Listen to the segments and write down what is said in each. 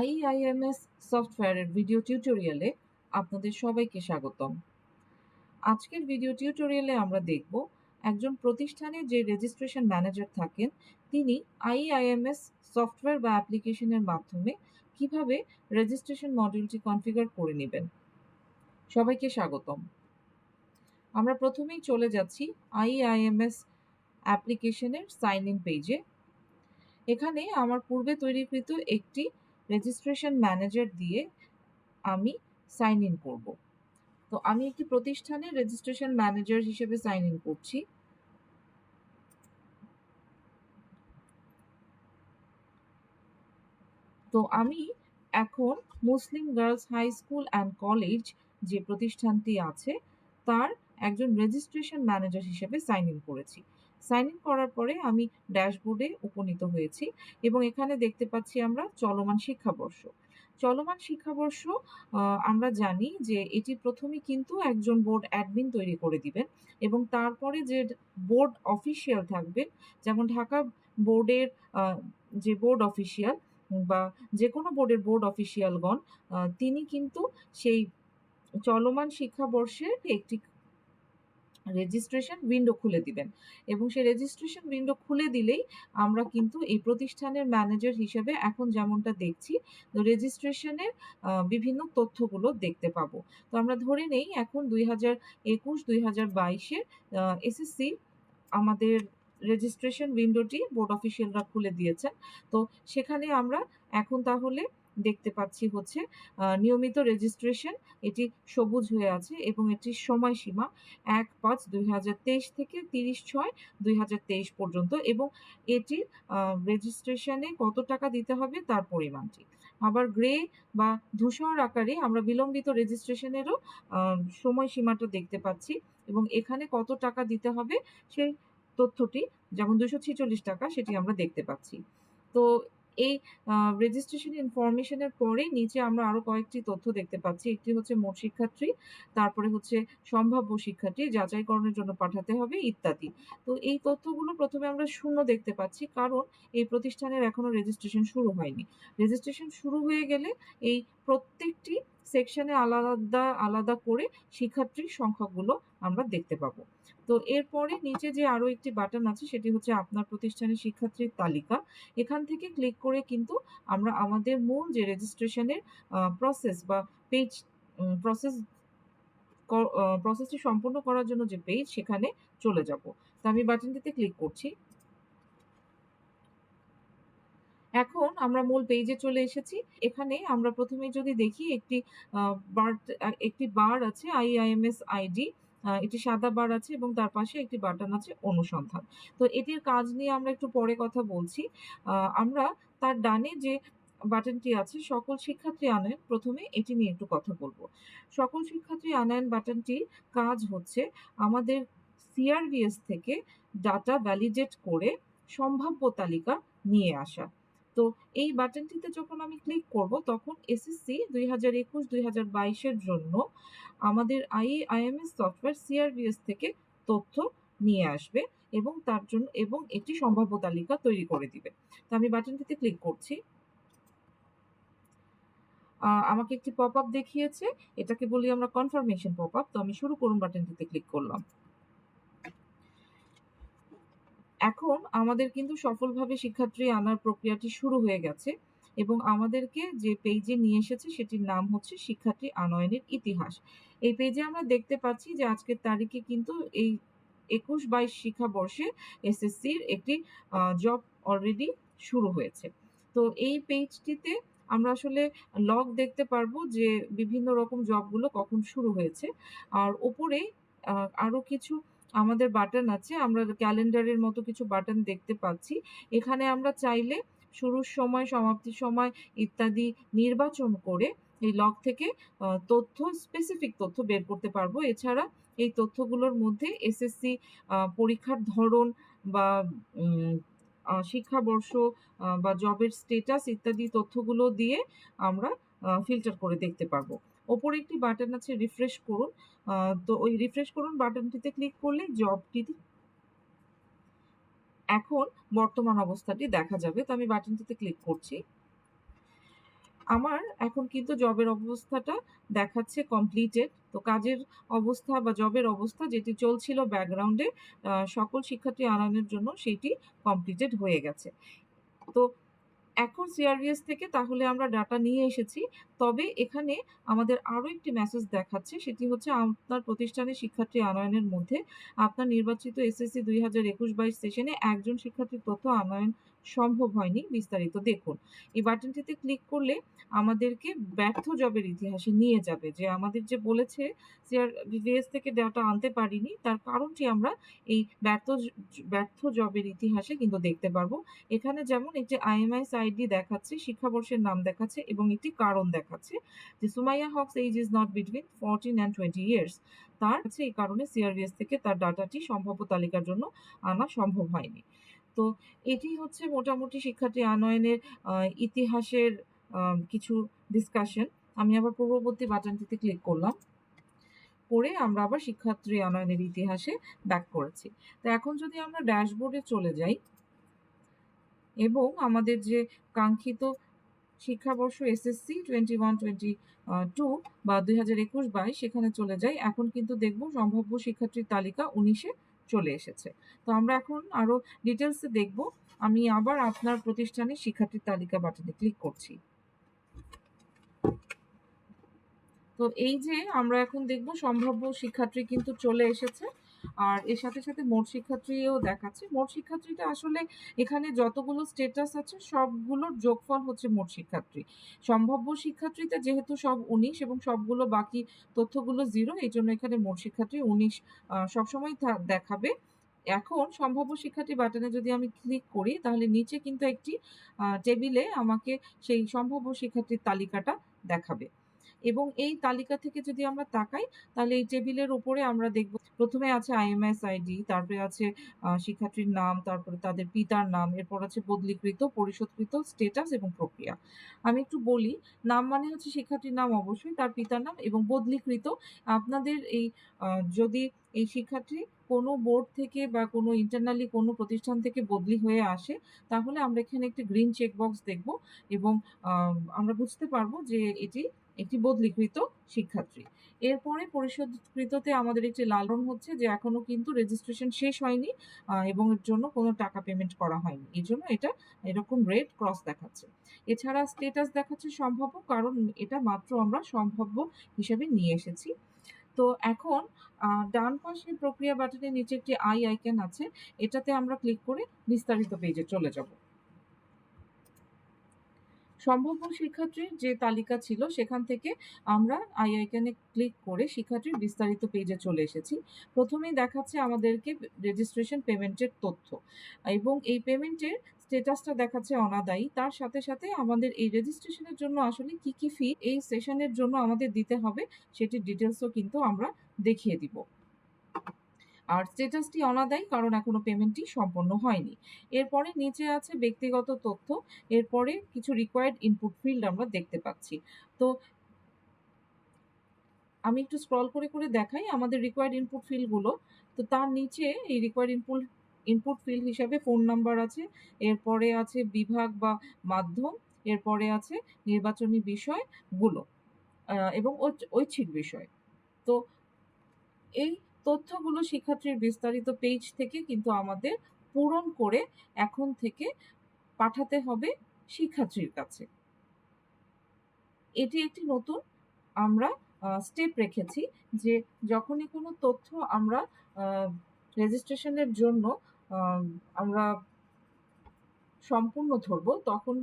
আইআইএমএস সফটওয়্যারের ভিডিও টিউটোরিয়ালে আপনাদের সবাইকে স্বাগতম। আজকের ভিডিও টিউটোরিয়ালে আমরা দেখব একজন প্রতিষ্ঠানে যে রেজিস্ট্রেশন ম্যানেজার থাকেন তিনি আইআইএমএস সফটওয়্যার বা অ্যাপ্লিকেশনের মাধ্যমে কিভাবে রেজিস্ট্রেশন মডিউলটি কনফিগার করে নেবেন। সবাইকে স্বাগতম। আমরা প্রথমেই চলে যাচ্ছি আইআইএমএস অ্যাপ্লিকেশনের সাইন ইন পেজে। এখানে আমার পূর্বে তৈরিকৃত একটি রেজিস্ট্রেশন ম্যানেজার দিয়ে আমি সাইন ইন করব। তো আমি একটি প্রতিষ্ঠানের রেজিস্ট্রেশন ম্যানেজার হিসেবে সাইন ইন করছি। তো আমি এখন Muslim Girls High School and College যে প্রতিষ্ঠানটি আছে তার একজন রেজিস্ট্রেশন ম্যানেজার হিসেবে সাইন ইন করেছি। সাইন ইন করার পরে আমি ড্যাশবোর্ডে উপনীত হয়েছি এবং এখানে দেখতে পাচ্ছি আমরা চলমান শিক্ষাবর্ষ। চলমান শিক্ষাবর্ষ আমরা জানি যে এটি প্রথমে কিন্তু একজন বোর্ড অ্যাডমিন তৈরি করে দিবেন এবং তারপরে যে বোর্ড অফিসিয়াল থাকবেন, যেমন ঢাকা বোর্ডের যে বোর্ড অফিসিয়াল বা যেকোনো বোর্ডের বোর্ড অফিসিয়ালগণ তিনি কিন্তু সেই চলমান শিক্ষাবর্ষের একটি রেজিস্ট্রেশন উইন্ডো খুলে দিবেন এবং সেই রেজিস্ট্রেশন উইন্ডো খুলে দিলেই আমরা কিন্তু এই প্রতিষ্ঠানের ম্যানেজার হিসেবে এখন যেমনটা দেখছি রেজিস্ট্রেশনের বিভিন্ন তথ্যগুলো দেখতে পাবো। তো আমরা ধরে নেই এখন 2021-2022-এর এসএসসি আমাদের রেজিস্ট্রেশন উইন্ডোটি বোর্ড অফিসিয়ালরা খুলে দিয়েছেন। তো সেখানে আমরা এখন তাহলে দেখতে পাচ্ছি হচ্ছে নিয়মিত রেজিস্ট্রেশন, এটি সবুজ হয়ে আছে এবং এটির সময়সীমা 1/5/2023 থেকে 30/6/2023 পর্যন্ত এবং এটির রেজিস্ট্রেশনে কত টাকা দিতে হবে তার পরিমাণটি। আবার গ্রে বা ধূসর আকারে আমরা বিলম্বিত রেজিস্ট্রেশনেরও সময়সীমাটা দেখতে পাচ্ছি এবং এখানে কত টাকা দিতে হবে সেই তথ্যটি, যেমন 246 টাকা, সেটি আমরা দেখতে পাচ্ছি। তো এই রেজিস্ট্রেশন ইনফরমেশনের পরে নিচে আমরা আরো কয়েকটি তথ্য দেখতে পাচ্ছি। একটি হচ্ছে মোট শিক্ষার্থী, তারপরে হচ্ছে সম্ভাব্য শিক্ষার্থী, যাচাইকরণের জন্য পাঠাতে হবে ইত্যাদি। তো এই তথ্যগুলো প্রথমে আমরা শূন্য দেখতে পাচ্ছি কারণ এই প্রতিষ্ঠানের এখনো রেজিস্ট্রেশন শুরু হয়নি। রেজিস্ট্রেশন শুরু হয়ে গেলে এই প্রত্যেকটি সেকশনে আলাদা আলাদা করে শিক্ষার্থীর সংখ্যাগুলো আমরা দেখতে পাবো। তো এরপরে নিচে যে আরো একটি বাটন আছে সেটি হচ্ছে আপনার প্রতিষ্ঠানের শিক্ষার্থীর তালিকা। এখান থেকে ক্লিক করে কিন্তু আমরা আমাদের মূল যে রেজিস্ট্রেশনের প্রসেস বা পেজ প্রসেসটি সম্পূর্ণ করার জন্য যে পেজ সেখানে চলে যাব। তো আমি বাটনটিতে ক্লিক করছি। এখন আমরা মূল পেজে চলে এসেছি। এখানে আমরা প্রথমে যদি দেখি একটি বার আছে আইআইএমএস আইডি, একটি সাদা বার আছে এবং তার পাশে একটি বাটন আছে অনুসন্ধান। তো এটির কাজ নিয়ে আমরা একটু পরে কথা বলছি। আমরা তার ডানে যে বাটনটি আছে সকল শিক্ষার্থী আনয়ন, প্রথমে এটি নিয়ে একটু কথা বলবো। সকল শিক্ষার্থী আনয়ন বাটনটির কাজ হচ্ছে আমাদের সিআরভিএস থেকে ডাটা ভ্যালিডেট করে সম্ভাব্য তালিকা নিয়ে আসা। তো এই বাটনটিতে যখন আমি ক্লিক করব তখন এসএসসি 2021-2022-এর জন্য আমাদের আইএমএস সফটওয়্যার সিআরভিএস থেকে তথ্য নিয়ে আসবে এবং তার জন্য এবং একটি সম্ভাব্য তালিকা তৈরি করে দিবে। তো আমি বাটনটিতে ক্লিক করছি। আমাকে একটি পপ আপ দেখিয়েছে, এটাকে বলি আমরা কনফার্মেশন পপ আপ। তো আমি শুরু করুন বাটনটিতে ক্লিক করলাম। এখন আমাদের কিন্তু সফলভাবে শিক্ষার্থী আনার প্রক্রিয়াটি শুরু হয়ে গেছে এবং আমাদেরকে যে পেজে নিয়ে এসেছে সেটির নাম হচ্ছে শিক্ষার্থী আনয়নের ইতিহাস। এই পেজে আমরা দেখতে পাচ্ছি যে আজকের তারিখে কিন্তু এই 21-22 শিক্ষাবর্ষে এসএসসির একটি জব অলরেডি শুরু হয়েছে। তো এই পেজটিতে আমরা আসলে লগ দেখতে পারবো যে বিভিন্ন রকম জবগুলো কখন শুরু হয়েছে। আর উপরে আরো কিছু আমাদের বাটন আছে, আমরা ক্যালেন্ডারের মতো কিছু বাটন দেখতে পাচ্ছি। এখানে আমরা চাইলে শুরুর সময়, সমাপ্তির সময় ইত্যাদি নির্বাচন করে এই লগ থেকে স্পেসিফিক তথ্য বের করতে পারবো। এছাড়া এই তথ্যগুলোর মধ্যে এসএসসি পরীক্ষার ধরন বা শিক্ষাবর্ষ বা জবের স্টেটাস ইত্যাদি তথ্যগুলো দিয়ে আমরা ফিল্টার করে দেখতে পারবো। ওপরে একটি বাটন আছে রিফ্রেশ করুন। তো ওই রিফ্রেশ করুন বাটনটিতে ক্লিক করলে জবটি এখন বর্তমান অবস্থাটি দেখা যাবে। তো আমি বাটনটিতে ক্লিক করছি। আমার এখন কিন্তু জবের অবস্থাটা দেখাচ্ছে কমপ্লিটেড। তো কাজের অবস্থা বা জবের অবস্থা যেটি চলছিল ব্যাকগ্রাউন্ডে সকল শিক্ষার্থী আনয়নের জন্য সেটি কমপ্লিটেড হয়ে গেছে। তো এখন সিআরভিএস থেকে তাহলে আমরা ডাটা নিয়ে এসেছি। তবে এখানে আমাদের আরো একটি মেসেজ দেখাচ্ছে, সেটি হচ্ছে আপনার প্রতিষ্ঠানের শিক্ষার্থী আনয়নের মধ্যে আপনার নির্বাচিত এসএসসি ২০২১-২২ সেশনে একজন শিক্ষার্থীর তথ্য আনয়ন সম্ভব হয়নি। বিস্তারিত দেখুন। এই বাটনটিতে ক্লিক করলে আমাদেরকে ব্যর্থ জবের ইতিহাসে নিয়ে যাবে। যে আমাদের যে বলেছে সিআরভিএস থেকে ডাটা আনতে পারিনি, তার কারণটি আমরা এই ব্যর্থ জবের ইতিহাসে কিন্তু দেখতে পারবো। এখানে যেমন একটি আইএমআইএস আইডি দেখাচ্ছে, শিক্ষাবর্ষের নাম দেখাচ্ছে এবং একটি কারণ দেখাচ্ছে যে Sumaiya Haque's age is not between 14 and 20 years. তার হচ্ছে এই কারণে সিআরভিএস থেকে তার ডাটাটি সম্ভাব্য তালিকার জন্য আনা সম্ভব হয়নি। তো এটি হচ্ছে মোটামুটি শিক্ষার্থী আনয়নের ইতিহাসের কিছু ডিসকাশন। আমি আবার পূর্ববর্তী বাটনটিতে ক্লিক করলাম। করে আমরা আবার শিক্ষার্থী আনয়নের ইতিহাসে ব্যাক করেছি। তো এখন যদি আমরা ড্যাশবোর্ডে চলে যাই এবং আমাদের যে কাঙ্ক্ষিত শিক্ষাবর্ষ এসএসসি 21-22 বা 2021-22 সেখানে চলে যাই। এখন কিন্তু দেখব সম্ভাব্য শিক্ষার্থীর তালিকা 19-এ চলে এসেছে। তো আমরা এখন আরো ডিটেইলসে দেখব। আমি আবার আপনার প্রতিষ্ঠানের শিক্ষার্থীর তালিকা বাটনে ক্লিক করছি। তো এই যে আমরা এখন দেখব সম্ভাব্য শিক্ষার্থী কিন্তু চলে এসেছে। আর এর সাথে সাথে মোট শিক্ষার্থীও দেখাচ্ছে। মোট শিক্ষার্থীটা আসলে এখানে যতগুলো স্ট্যাটাস আছে সবগুলোর যোগফল হচ্ছে মোট শিক্ষার্থী। সম্ভাব্য শিক্ষার্থীতে যেহেতু সব 19 এবং সবগুলো বাকি তথ্যগুলো 0, এইজন্য এখানে মোট শিক্ষার্থী 19 সবসময় দেখাবে। এখন সম্ভাব্য শিক্ষার্থী বাটনে যদি আমি ক্লিক করি তাহলে নিচে কিন্তু একটি টেবিলে আমাকে সেই সম্ভাব্য শিক্ষার্থীর তালিকাটা দেখাবে। এবং এই তালিকা থেকে যদি আমরা তাকাই তাহলে এই টেবিলের উপরে আমরা দেখব প্রথমে আছে আইএমএস আইডি, তারপরে আছে শিক্ষার্থীর নাম, তারপরে তাদের পিতার নাম, এরপর আছে বদলিকৃত, পরিশোধকৃত, স্ট্যাটাস এবং প্রক্রিয়া। আমি একটু বলি, নাম মানে হচ্ছে শিক্ষার্থীর নাম অবশ্যই, তার পিতার নাম এবং বদলিকৃত আপনাদের এই যদি এই শিক্ষার্থী কোনো বোর্ড থেকে বা কোনো ইন্টারনালি কোনো প্রতিষ্ঠান থেকে বদলি হয়ে আসে তাহলে আমরা এখানে একটি গ্রিন চেক বক্স দেখব এবং আমরা বুঝতে পারবো যে এটি একটি বদলিকৃত শিক্ষার্থী। এরপরে পরিশোধকৃততে আমাদের একটি লাল রং হচ্ছে যে এখনো কিন্তু রেজিস্ট্রেশন শেষ হয়নি এবং এর জন্য কোনো টাকা পেমেন্ট করা হয়নি। এই জন্য এটা এরকম রেড ক্রস দেখাচ্ছে। এছাড়া স্ট্যাটাস দেখাচ্ছে সম্ভাব্য, কারণ এটা মাত্র আমরা সম্ভাব্য হিসেবে নিয়ে এসেছি। তো এখন ডান পাশে প্রক্রিয়া বাটনের নিচে একটি আই আইকন আছে, এটাতে আমরা ক্লিক করে বিস্তারিত পেজে চলে যাব। সম্ভাব্য শিক্ষার্থীর যে তালিকা ছিল সেখান থেকে আমরা আই আইকনে ক্লিক করে শিক্ষার্থীর বিস্তারিত পেজে চলে এসেছি। প্রথমেই দেখাচ্ছে আমাদেরকে রেজিস্ট্রেশন পেমেন্টের তথ্য এবং এই পেমেন্টের স্ট্যাটাসটা দেখাচ্ছে অনাদায়ী। তার সাথে সাথে আমাদের এই রেজিস্ট্রেশনের জন্য আসলে কি ফি এই সেশনের জন্য আমাদের দিতে হবে সেটির ডিটেলসও কিন্তু আমরা দেখিয়ে দিব। আর স্ট্যাটাসটি অনাদায়ী কারণ এখনো পেমেন্টটি সম্পন্ন হয়নি। এরপরে নিচে আছে ব্যক্তিগত তথ্য, এরপরে কিছু রিকোয়ার্ড ইনপুট ফিল্ড আমরা দেখতে পাচ্ছি। তো আমি একটু স্ক্রল করে দেখাই আমাদের রিকোয়ার্ড ইনপুট ফিল্ডগুলো। তো তার নিচে এই রিকোয়ার্ড ইনপুট ফিল্ড হিসাবে ফোন নাম্বার আছে, এরপরে আছে বিভাগ বা মাধ্যম, এরপরে আছে নির্বাচনী বিষয়গুলো এবং ঐচ্ছিক বিষয়। তো এই তথ্যগুলো শিক্ষার্থীর বিস্তারিত পেজ থেকে কিন্তু আমাদের পূরণ করে এখন থেকে পাঠাতে হবে শিক্ষার্থীর কাছে। এটি একটি নতুন আমরা স্টেপ রেখেছি যে যখনই কোনো তথ্য আমরা রেজিস্ট্রেশনের জন্য আমরা সম্পূর্ণ ধরবো তখন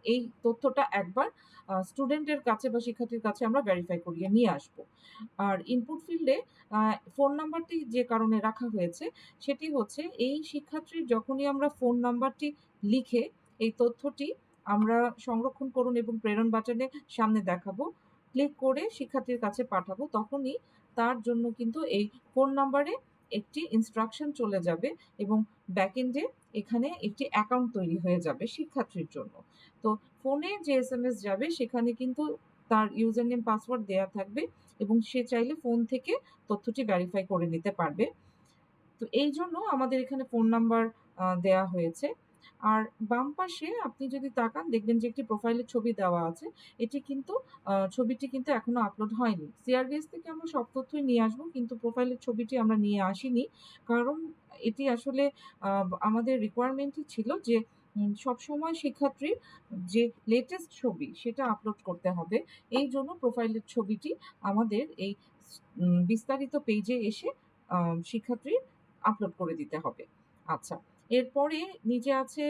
এই তথ্যটা একবার স্টুডেন্টের কাছে বা শিক্ষার্থীর কাছে আমরা ভেরিফাই করিয়ে নিয়ে আসব। আর ইনপুট ফিল্ডে ফোন নাম্বারটি যে কারণে রাখা হয়েছে সেটি হচ্ছে এই শিক্ষার্থীর যখনই আমরা ফোন নাম্বারটি লিখে এই তথ্যটি আমরা সংরক্ষণ করুন এবং প্রেরণ বাটনের সামনে দেখাবো, ক্লিক করে শিক্ষার্থীর কাছে পাঠাবো, তখনই তার জন্য কিন্তু এই ফোন নাম্বারে একটি ইনস্ট্রাকশন চলে যাবে এবং ব্যাকএন্ডে এখানে একটি অ্যাকাউন্ট তৈরি হয়ে যাবে শিক্ষার্থীর জন্য। তো ফোনে যে এসএমএস যাবে সেখানে কিন্তু তার ইউজার নেম পাসওয়ার্ড দেয়া থাকবে এবং সে চাইলে ফোন থেকে তথ্যটি ভেরিফাই করে নিতে পারবে। তো এই জন্য আমাদের এখানে ফোন নাম্বার দেয়া হয়েছে। আর বাম পাশে আপনি যদি তাকান দেখবেন যে একটি প্রোফাইলের ছবি দেওয়া আছে। এটি কিন্তু ছবিটি কিন্তু এখনো আপলোড হয়নি। CRDS থেকে আমরা সব তথ্যই নিয়ে আসবো, কিন্তু প্রোফাইলের ছবিটি আমরা নিয়ে আসিনি। কারণ এটি আসলে আ আমাদের রিকোয়ারমেন্টই ছিল যে সবসময় শিক্ষার্থীর যে লেটেস্ট ছবি সেটা আপলোড করতে হবে। এইজন্য প্রোফাইলের ছবিটি আমাদের এই বিস্তারিত পেজে এসে শিক্ষার্থীর আপলোড করে দিতে হবে। আচ্ছা, এরপরে নিচে আছে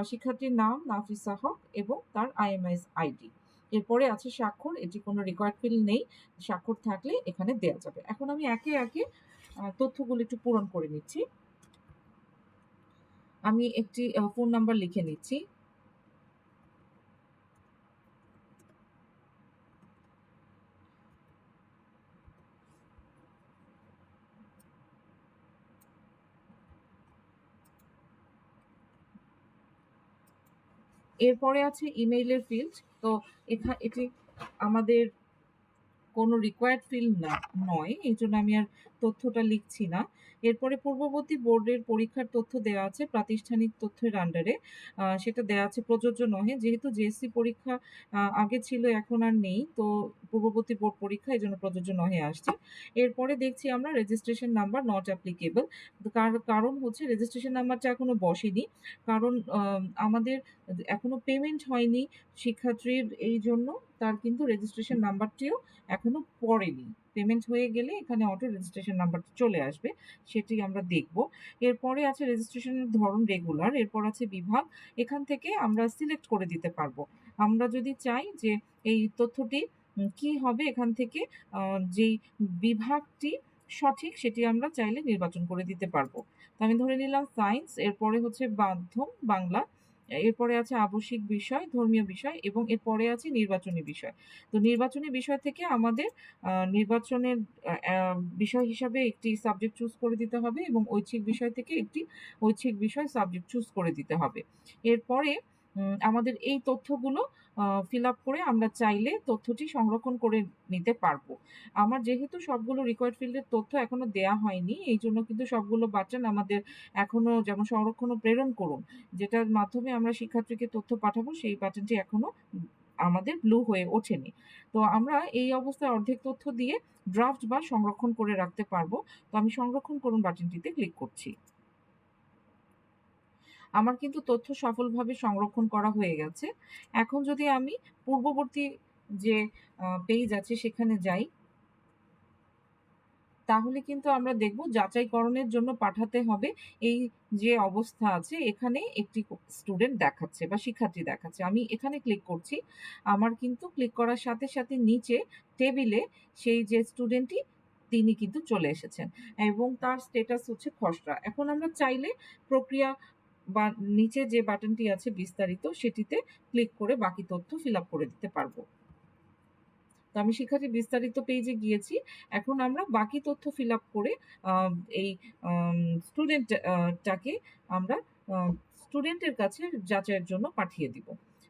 শিক্ষার্থীর নাম নাফিসা হক এবং তার IMEIS আইডি। এরপরে আছে স্বাক্ষর, এটি কোনো রেকর্ড ফিল্ড নেই। স্বাক্ষর থাকলে এখানে দেয়া যাবে। এখন আমি একে, একে তথ্যগুলো একটু পূরণ করে নিচ্ছি। আমি একটি ফোন নাম্বার লিখে নিচ্ছি। এরপরে আছে ইমেইলের ফিল্ড। তো এটি আমাদের কোনো রিকোয়ার্ড ফিল্ড নয়। এইজন্য আমি আর তথ্যটা লিখছি না। এরপরে পূর্ববর্তী বোর্ডের পরীক্ষার তথ্য দেওয়া আছে প্রাতিষ্ঠানিক তথ্যের আন্ডারে। সেটা দেওয়া আছে প্রযোজ্য নহে। যেহেতু JSC পরীক্ষা আগে ছিল এখন আর নেই। তো পূর্ববর্তী বোর্ড পরীক্ষা এজন্য প্রযোজ্য নহে আসছে। এরপরে দেখছি আমরা রেজিস্ট্রেশন নাম্বার নট অ্যাপ্লিকেবল। কারণ হচ্ছে রেজিস্ট্রেশন নাম্বারটা এখনো বসেনি। কারণ আমাদের এখনো পেমেন্ট হয়নি শিক্ষার্থীর, এইজন্য তার কিন্তু রেজিস্ট্রেশন নাম্বারটিও এখনো পড়েনি। পেমেন্ট হয়ে গেলে এখানে অটো রেজিস্ট্রেশন নাম্বারটা চলে আসবে, সেটি আমরা দেখব। এরপরে আছে রেজিস্ট্রেশনের ধরন রেগুলার, এরপর আছে বিভাগ। এখান থেকে আমরা সিলেক্ট করে দিতে পারবো। আমরা যদি চাই যে এই তথ্যটি কি হবে, এখান থেকে যেই বিভাগটি সঠিক সেটি আমরা চাইলে নির্বাচন করে দিতে পারবো। তো আমি ধরে নিলাম সায়েন্স, এরপরে হচ্ছে মাধ্যম বাংলা, এরপরে আছে আবশ্যিক বিষয়, ধর্মীয় বিষয় এবং এরপরে আছে নির্বাচনী বিষয়। তো নির্বাচনী বিষয় থেকে আমাদের নির্বাচনের বিষয় হিসাবে একটি সাবজেক্ট চুজ করে দিতে হবে এবং ঐচ্ছিক বিষয় থেকে একটি ঐচ্ছিক বিষয় সাবজেক্ট চুজ করে দিতে হবে। এরপরে আমাদের এই তথ্যগুলো ফিল আপ করে আমরা চাইলে তথ্যটি সংরক্ষণ করে নিতে পারবো। আমার যেহেতু সবগুলো রিকোয়ার্ড ফিল্ডের তথ্য এখনো দেয়া হয়নি, এইজন্য কিন্তু সবগুলো বাটন আমাদের এখনো, যেমন সংরক্ষণ ও প্রেরণ করুন, যেটার মাধ্যমে আমরা শিক্ষার্থীকে তথ্য পাঠাবো, সেই বাটনটি এখনো আমাদের ব্লু হয়ে ওঠেনি। তো আমরা এই অবস্থায় অর্ধেক তথ্য দিয়ে ড্রাফট বা সংরক্ষণ করে রাখতে পারবো। তো আমি সংরক্ষণ করুন বাটনটিতে ক্লিক করছি। আমার কিন্তু তথ্য সফলভাবে সংরক্ষণ করা হয়ে গেছে। এখন যদি আমি পূর্ববর্তী যে পেজ আছে সেখানে যাই, তাহলে কিন্তু আমরা দেখব যাচাইকরণের জন্য পাঠাতে হবে। এই যে অবস্থা আছে এখানে একটি স্টুডেন্ট দেখাচ্ছে বা শিক্ষার্থী দেখাচ্ছে। আমি এখানে ক্লিক করছি। আমার কিন্তু ক্লিক করার সাথে, সাথে নিচে টেবিলে সেই যে স্টুডেন্টটি তিনি কিন্তু চলে এসেছেন এবং তার স্ট্যাটাস হচ্ছে খসড়া। এখন আমরা চাইলে প্রক্রিয়া বা নিচে যে বাটনটি আছে বিস্তারিত, সেটিতে ক্লিক করে বাকি তথ্য ফিল আপ করে দিতে পারবো। তো আমি শিক্ষার্থীর বিস্তারিত পেজে গিয়েছি। এখন আমরা বাকি তথ্য ফিল আপ করে আ এই স্টুডেন্ট টাকে আমরা আ স্টুডেন্টের কাছে যাচাইয়ের জন্য পাঠিয়ে দিব।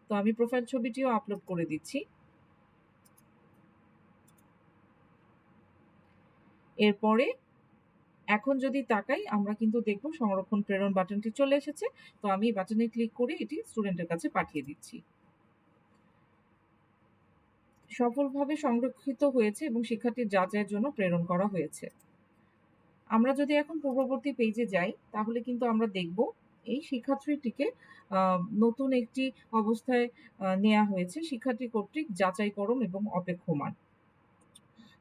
তো আমি প্রোফাইল ছবিটিও আপলোড করে দিচ্ছি। এরপরে এখন যদি তাকাই আমরা কিন্তু দেখব সংরক্ষণ প্রেরণ বাটনটি চলে এসেছে। তো আমি এই বাটনে ক্লিক করে এটি স্টুডেন্টের কাছে পাঠিয়ে দিচ্ছি। সফলভাবে সংরক্ষিত হয়েছে এবং শিক্ষার্থীর যাচাইয়ের জন্য প্রেরণ করা হয়েছে। আমরা যদি এখন পূর্ববর্তী পেজে যাই, তাহলে কিন্তু আমরা দেখব এই শিক্ষার্থীটিকে আ নতুন একটি অবস্থায় নেয়া হয়েছে শিক্ষার্থী কর্তৃক যাচাইকরণ এবং অপেক্ষমান।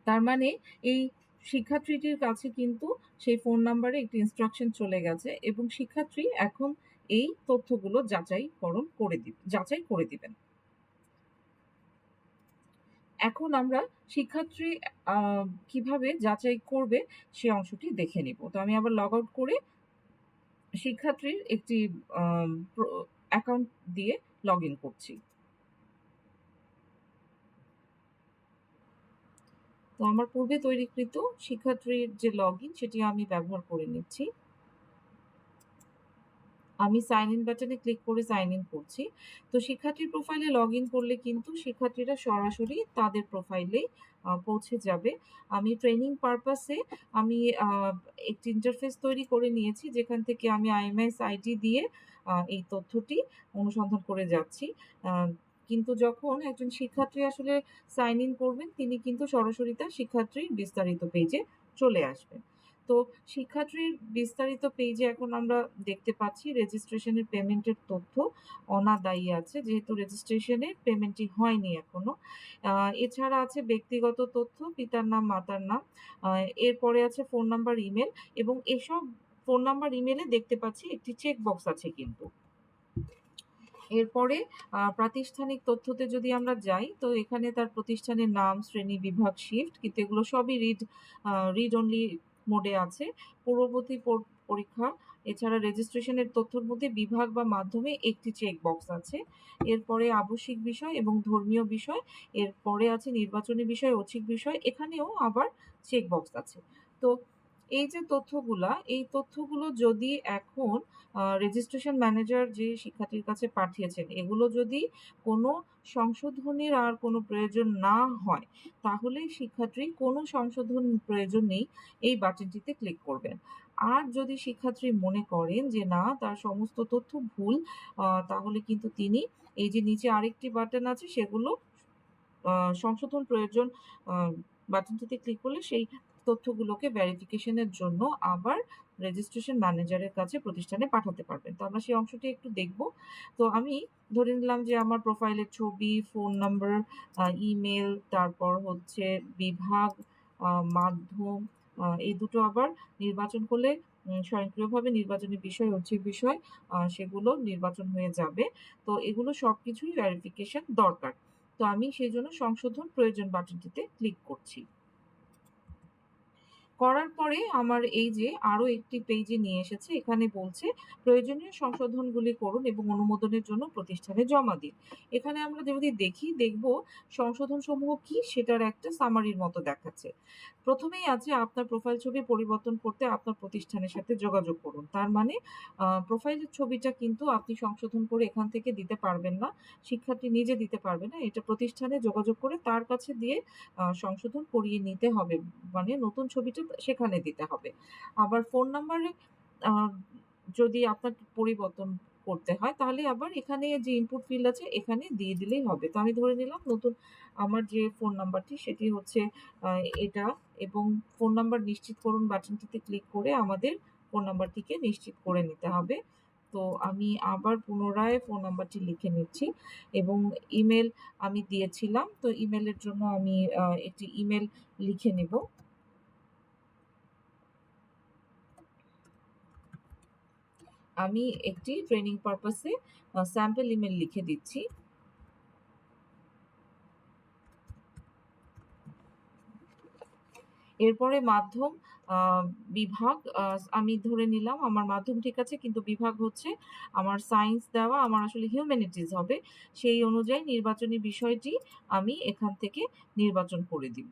তার মানে এই শিক্ষার্থীটির কাছে কিন্তু সেই ফোন নাম্বারে একটি ইনস্ট্রাকশন চলে গেছে এবং শিক্ষার্থী এখন এই তথ্যগুলো যাচাই করে দিবেন। এখন আমরা শিক্ষার্থী আ কিভাবে যাচাই করবে সে অংশটি দেখে নিব। তো আমি আবার লগ আউট করে শিক্ষার্থীর একটি অ্যাকাউন্ট দিয়ে লগইন করছি। তো আমার পূর্বে তৈরিকৃত শিক্ষার্থীর যে লগইন সেটি আমি ব্যবহার করে নিচ্ছি। আমি সাইন ইন বাটনে ক্লিক করে সাইন ইন করছি। তো শিক্ষার্থীর প্রোফাইলে লগইন করলে কিন্তু শিক্ষার্থীরা সরাসরি তাদের প্রোফাইলেই পৌঁছে যাবে। আমি ট্রেনিং পারপাসে আমি একটি ইন্টারফেস তৈরি করে নিয়েছি, যেখান থেকে আমি IMS আইডি দিয়ে এই তথ্যটি অনুসন্ধান করে যাচ্ছি। আ কিন্তু যখন একজন শিক্ষার্থী আসলে সাইন ইন করবেন, তিনি কিন্তু সরাসরি তার শিক্ষার্থীর বিস্তারিত পেজে চলে আসবেন। তো শিক্ষার্থীর বিস্তারিত পেজে এখন আমরা দেখতে পাচ্ছি রেজিস্ট্রেশনের পেমেন্টের তথ্য অনাদায়ী আছে, যেহেতু রেজিস্ট্রেশনের পেমেন্টটি হয়নি এখনো। আ এছাড়া আছে ব্যক্তিগত তথ্য, পিতার নাম, মাতার নাম। আ এরপরে আছে ফোন নাম্বার, ইমেইল, এবং এসব ফোন নাম্বার, ইমেইলে দেখতে পাচ্ছি একটি চেক বক্স আছে কিন্তু। এরপরে প্রাতিষ্ঠানিক তথ্যতে যদি আমরা যাই, তো এখানে তার প্রতিষ্ঠানের নাম, শ্রেণী, বিভাগ, শিফট, কিন্তু এগুলো সবই রিড অনলি মোডে আছে। পূর্ববর্তী পরীক্ষা, এছাড়া রেজিস্ট্রেশনের তথ্যের মধ্যে বিভাগ বা মাধ্যমে একটি চেক বক্স আছে। এরপরে আবশ্যিক বিষয় এবং ধর্মীয় বিষয়, এরপরে আছে নির্বাচনী বিষয়, ঐচ্ছিক বিষয়, এখানেও আবার চেক বক্স আছে। তো এই যে তথ্যগুলা, এই তথ্যগুলো যদি এখন রেজিস্ট্রেশন ম্যানেজার যে শিক্ষার্থীর কাছে পাঠিয়েছেন, এগুলো যদি কোনো সংশোধনের আর কোনো প্রয়োজন না হয়, তাহলে শিক্ষার্থী কোনো সংশোধন প্রয়োজন নেই এই বাটনটিতে ক্লিক করবেন। আর যদি শিক্ষার্থী মনে করেন যে না, তার সমস্ত তথ্য ভুল, তাহলে কিন্তু তিনি এই যে নিচে আরেকটি বাটন আছে, সেগুলো সংশোধন প্রয়োজন আ বাটনটিতে ক্লিক করলে সেই তথ্যগুলোকে ভেরিফিকেশনের জন্য আবার রেজিস্ট্রেশন ম্যানেজারের কাছে প্রতিষ্ঠানে পাঠাতে পারবেন। তো আমরা সেই অংশটি একটু দেখব। তো আমি ধরে নিলাম যে আমার প্রোফাইলের ছবি, ফোন নাম্বার, ইমেইল, তারপর হচ্ছে বিভাগ, আ মাধ্যম, এই দুটো আবার নির্বাচন করলে স্বয়ংক্রিয়ভাবে নির্বাচনী বিষয়, ঐচ্ছিক বিষয়, সেগুলো নির্বাচন হয়ে যাবে। তো এগুলো সবকিছুই ভেরিফিকেশন দরকার। তো আমি সেজন্য সংশোধন প্রয়োজন বাটনটিতে ক্লিক করছি। করার পরে আমার এই যে আরো একটি পেজে নিয়ে এসেছে। এখানে বলছে প্রয়োজনীয় সংশোধনগুলি করুন এবং অনুমোদনের জন্য প্রতিষ্ঠানে জমা দিন। এখানে আমরা যদি দেখব সংশোধনসমূহ কি, সেটার একটা সামারির মতো দেখাচ্ছে। প্রথমেই আছে আপনার প্রোফাইল ছবি পরিবর্তন করতে আপনার প্রতিষ্ঠানের সাথে যোগাযোগ করুন। তার মানে প্রোফাইলের ছবিটা কিন্তু আপনি সংশোধন করে এখান থেকে দিতে পারবেন না। শিক্ষার্থী নিজে দিতে পারবে না। এটা প্রতিষ্ঠানে যোগাযোগ করে তার কাছে দিয়ে সংশোধন করিয়ে নিতে হবে। মানে নতুন ছবিটা সেখানে দিতে হবে। আবার ফোন নাম্বারে আ যদি আপনার পরিবর্তন করতে হয়, তাহলে আবার এখানে যে ইনপুট ফিল্ড আছে, এখানে দিয়ে দিলেই হবে। তো আমি ধরে নিলাম নতুন আমার যে ফোন নাম্বারটি, সেটি হচ্ছে আ এটা, এবং ফোন নাম্বার নিশ্চিত করুন বাটনটিতে ক্লিক করে আমাদের ফোন নাম্বারটিকে নিশ্চিত করে নিতে হবে। তো আমি আবার পুনরায় ফোন নাম্বারটি লিখে নিচ্ছি, এবং ইমেইল আমি দিয়েছিলাম। তো ইমেইলের জন্য আমি একটি ইমেইল লিখে নেব। আমি একটি ট্রেনিং পারপাসে স্যাম্পল ইমেইল লিখে দিচ্ছি। এরপরে মাধ্যম, আ বিভাগ, আমি ধরে নিলাম আমার মাধ্যম ঠিক আছে, কিন্তু বিভাগ হচ্ছে আমার সায়েন্স দেওয়া, আমার আসলে হিউম্যানিটিজ হবে। সেই অনুযায়ী নির্বাচনী বিষয়টি আমি এখান থেকে নির্বাচন করে দিব।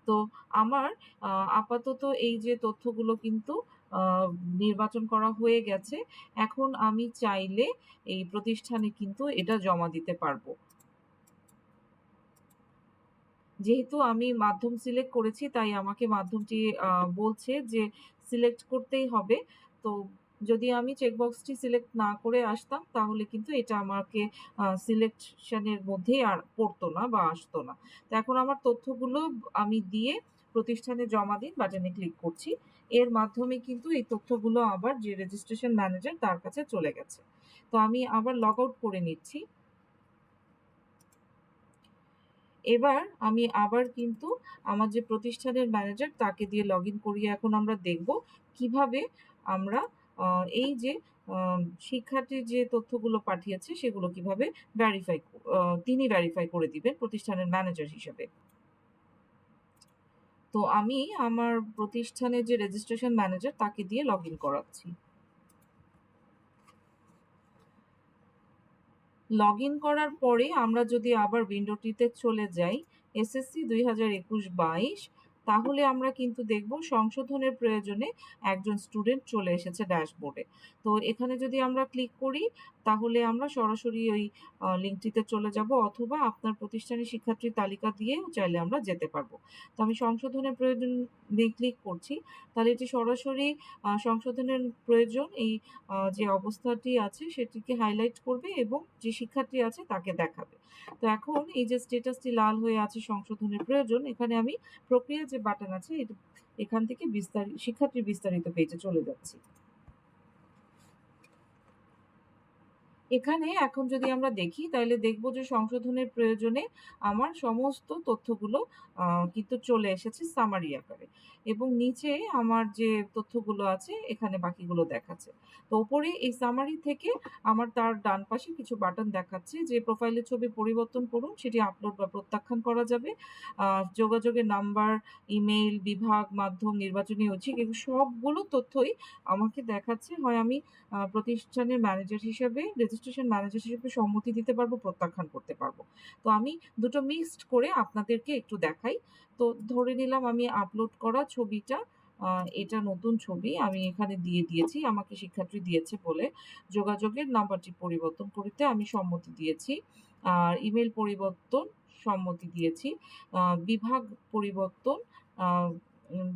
তো আমার আ আপাতত এই যে তথ্যগুলো কিন্তু আ নির্বাচন করা হয়ে গেছে। এখন আমি চাইলে এই প্রতিষ্ঠানে কিন্তু এটা জমা দিতে পারব। যেহেতু আমি মাধ্যম সিলেক্ট করেছি, তাই আমাকে মাধ্যমটি বলছে যে সিলেক্ট করতেই হবে। তো যদি আমি চেকবক্সটি সিলেক্ট না করে আসতাম, তাহলে কিন্তু এটা আমাকে সিলেকশন এর মধ্যেই আর পড়তো না বা আসতো না। তো এখন আমার তথ্যগুলো আমি দিয়ে প্রতিষ্ঠানে জমা দিন বাটনে ক্লিক করছি। এর মাধ্যমে কিন্তু এই তথ্যগুলো আবার যে রেজিস্ট্রেশন ম্যানেজার, তার কাছে চলে গেছে। তো আমি আবার লগ আউট করে নিচ্ছি। এবার আমি আবার কিন্তু আমার যে প্রতিষ্ঠানের ম্যানেজার, তাকে দিয়ে লগইন করিয়ে এখন আমরা দেখব কিভাবে আমরা আ এই যে আ শিক্ষার্থীর যে তথ্যগুলো পাঠিয়েছে, সেগুলো কিভাবে ভেরিফাই আ তিনি ভেরিফাই করে দিবেন প্রতিষ্ঠানের ম্যানেজার হিসেবে। তো আমি আমার প্রতিষ্ঠানের যে রেজিস্ট্রেশন ম্যানেজার, তাকে দিয়ে লগইন করাচ্ছি। লগইন করার পরে আমরা যদি আবার উইন্ডোটিতে চলে যাই, এসএসসি ২০২১-২২, তাহলে আমরা কিন্তু দেখব সংশোধনের প্রয়োজনে একজন স্টুডেন্ট চলে এসেছে ড্যাশবোর্ডে। তো এখানে যদি আমরা ক্লিক করি তাহলে আমরা সরাসরি ওই লিঙ্কটিতে চলে যাব, অথবা আপনার প্রতিষ্ঠানের শিক্ষার্থীর তালিকা দিয়েও চাইলে আমরা যেতে পারবো। তো আমি সংশোধনের প্রয়োজন দিয়ে ক্লিক করছি। তাহলে এটি সরাসরি সংশোধনের প্রয়োজন এই যে অবস্থাটি আছে সেটিকে হাইলাইট করবে এবং যে শিক্ষার্থী আছে তাকে দেখাবে। তো এখন এই যে স্ট্যাটাসটি লাল হয়ে আছে সংশোধনের প্রয়োজন, এখানে আমি প্রক্রিয়া যে বাটন আছে এখান থেকে শিক্ষার্থীর বিস্তারিত পেজে চলে যাচ্ছি। এখানে এখন যদি আমরা দেখি তাহলে দেখব যে সংশোধনের প্রয়োজনে আমার সমস্ত তথ্যগুলো কিন্তু চলে এসেছে সামারি আকারে, এবং নিচে আমার যে তথ্যগুলো আছে এখানে বাকিগুলো দেখাচ্ছে। তো উপরে এই সামারি থেকে আমার তার ডান পাশে কিছু বাটন দেখাচ্ছে যে প্রোফাইলের ছবি পরিবর্তন করুন, সেটি আপলোড বা প্রত্যাখ্যান করা যাবে। যোগাযোগের নাম্বার, ইমেইল, বিভাগ, মাধ্যম, নির্বাচনী ঐচ্ছিক, এগুলো সবগুলো তথ্যই আমাকে দেখাচ্ছে। হয় আমি প্রতিষ্ঠানের ম্যানেজার হিসেবে, রেজিস্ট্রেশন ম্যানেজার হিসেবে সম্মতি দিতে পারবো, প্রত্যাখ্যান করতে পারবো। তো আমি দুটো মিক্সড করে আপনাদেরকে একটু দেখাই। তো ধরে নিলাম আমি আপলোড করা ছবিটা, এটা নতুন ছবি আমি এখানে দিয়ে দিয়েছি, আমাকে শিক্ষার্থী দিয়েছে বলে। যোগাযোগের নাম্বারটি পরিবর্তন করতে আমি সম্মতি দিয়েছি। আর ইমেইল পরিবর্তন সম্মতি দিয়েছি। বিভাগ পরিবর্তন, আ উম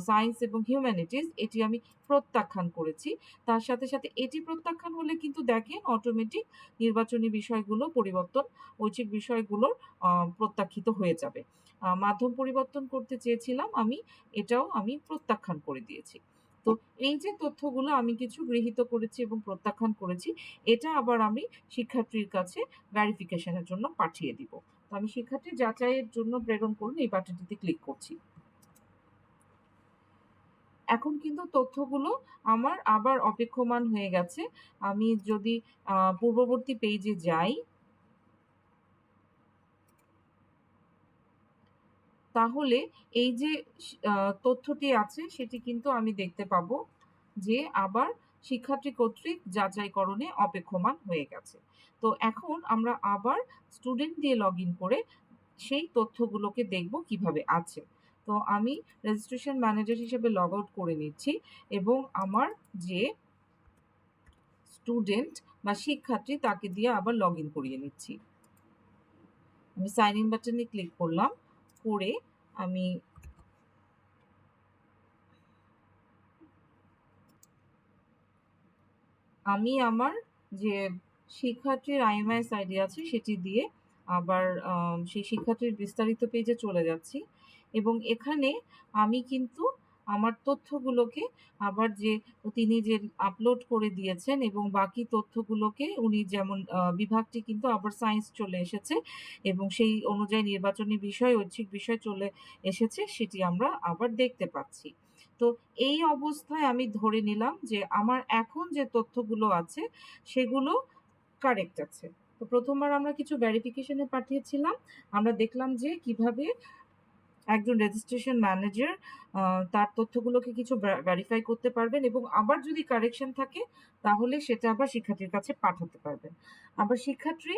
সায়েন্স এবং হিউম্যানিটিজ এটি আমি প্রত্যাখ্যান করেছি। তার সাথে, সাথে এটি প্রত্যাখ্যান হলে কিন্তু দেখেন অটোমেটিক নির্বাচনী বিষয়গুলো পরিবর্তন, ঐচ্ছিক বিষয়গুলোর প্রত্যাখ্যিত হয়ে যাবে। মাধ্যম পরিবর্তন করতে চেয়েছিলাম আমি, এটাও আমি প্রত্যাখ্যান করে দিয়েছি। তো এই যে তথ্যগুলো আমি কিছু গৃহীত করেছি এবং প্রত্যাখ্যান করেছি, এটা আবার আমি শিক্ষার্থীর কাছে ভেরিফিকেশন এর জন্য পাঠিয়ে দিব। তো আমি শিক্ষার্থী যাচাইয়ের জন্য প্রেরণ করুন এই বাটনটিতে ক্লিক করছি। এখন কিন্তু তথ্যগুলো আমার আবার অপেক্ষমান হয়ে গেছে। আমি যদি পূর্ববর্তী পেইজে যাই, তাহলে এই যে তথ্যটি আছে সেটি কিন্তু আমি দেখতে পাবো যে আবার শিক্ষার্থী কর্তৃক যাচাইকরণে অপেক্ষমান হয়ে গেছে। তো এখন আমরা আবার স্টুডেন্ট দিয়ে লগইন করে সেই তথ্যগুলোকে দেখব কিভাবে আছে। তো আমি রেজিস্ট্রেশন ম্যানেজার হিসেবে লগ আউট করে নিচ্ছি এবং আমার যে স্টুডেন্ট বা শিক্ষার্থী তাকে দিয়ে আবার লগইন করিয়ে নিচ্ছি। আমি সাইন ইন বাটনে ক্লিক করলাম, করে আমি আমি আমার যে শিক্ষার্থীর IMIS আইডি আছে সেটি দিয়ে আবার সেই শিক্ষার্থীর বিস্তারিত পেজে চলে যাচ্ছি, এবং এখানে আমি কিন্তু আমার তথ্যগুলোকে আবার যে তিনি যে আপলোড করে দিয়েছেন এবং বাকি তথ্যগুলোকে উনি যেমন বিভাগটি কিন্তু আবার সায়েন্স চলে এসেছে এবং সেই অনুযায়ী নির্বাচনী বিষয়, ঐচ্ছিক বিষয় চলে এসেছে, সেটি আমরা আবার দেখতে পাচ্ছি। তো এই অবস্থায় আমি ধরে নিলাম যে আমার এখন যে তথ্যগুলো আছে সেগুলো কারেক্ট আছে। তো প্রথমবার আমরা কিছু ভেরিফিকেশনে পাঠিয়েছিলাম। আমরা দেখলাম যে কিভাবে একজন রেজিস্ট্রেশন ম্যানেজার তার তথ্যগুলোকে কিছু ভেরিফাই করতে পারবেন এবং আবার যদি কারেকশন থাকে তাহলে সেটা আবার শিক্ষার্থীর কাছে পাঠাতে পারবেন। আবার শিক্ষার্থী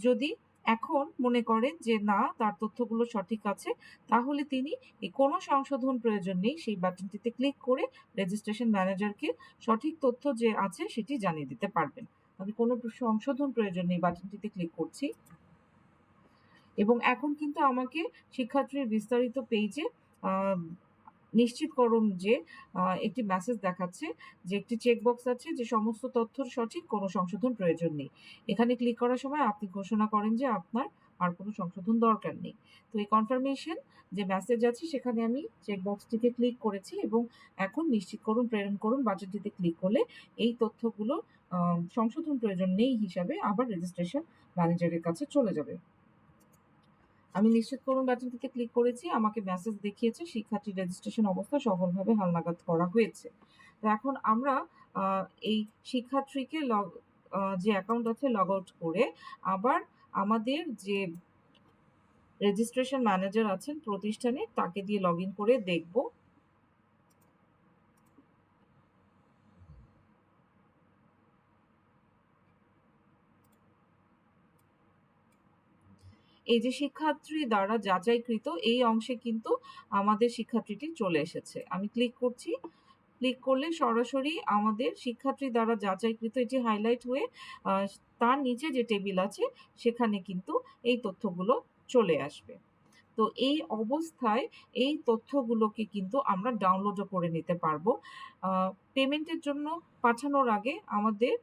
যদি এখন মনে করেন যে না তার তথ্যগুলো সঠিক আছে, তাহলে তিনি কোনো সংশোধন প্রয়োজন নেই, সেই বাটনটিতে ক্লিক করে রেজিস্ট্রেশন ম্যানেজারকে সঠিক তথ্য যে আছে সেটি জানিয়ে দিতে পারবেন। আমি কোনো সংশোধন প্রয়োজন নেই বাটনটিতে ক্লিক করছি, এবং এখন কিন্তু আমাকে শিক্ষার্থীর বিস্তারিত পেজে নিশ্চিতকরণ যে একটি মেসেজ দেখাচ্ছে যে একটি চেকবক্স আছে যে সমস্ত তথ্য সঠিক, কোনো সংশোধন প্রয়োজন নেই। এখানে ক্লিক করার সময় আপনি ঘোষণা করেন যে আপনার আর কোনো সংশোধন দরকার নেই। তো এই কনফার্মেশন যে মেসেজ আছে সেখানে আমি চেকবক্সটিতে ক্লিক করেছি এবং এখন নিশ্চিত করুন প্রেরণ করুন বাটনটিতে ক্লিক করলে এই তথ্যগুলো সংশোধন প্রয়োজন নেই হিসাবে আবার রেজিস্ট্রেশন ম্যানেজারের কাছে চলে যাবে। আমি নিশ্চিত করুন বাটনটিতে ক্লিক করেছি, আমাকে মেসেজ দেখিয়েছে শিক্ষার্থীর রেজিস্ট্রেশন অবস্থা সফলভাবে হালনাগাদ করা হয়েছে। তো এখন আমরা এই শিক্ষার্থীকে যে অ্যাকাউন্ট আছে লগ আউট করে আবার আমাদের যে রেজিস্ট্রেশন ম্যানেজার আছেন প্রতিষ্ঠানে তাকে দিয়ে লগ ইন করে দেখব এই যে শিক্ষার্থী দ্বারা যাচাইকৃত এই অংশে কিন্তু আমাদের শিক্ষার্থীটি চলে এসেছে। আমি ক্লিক করছি। ক্লিক করলে সরাসরি আমাদের শিক্ষার্থী দ্বারা যাচাইকৃত এটি হাইলাইট হয়ে তার নিচে যে টেবিল আছে সেখানে কিন্তু এই তথ্যগুলো চলে আসবে। তো এই অবস্থায় এই তথ্যগুলোকে কিন্তু আমরা ডাউনলোডও করে নিতে পারবো। পেমেন্টের জন্য পাঠানোর আগে আমাদের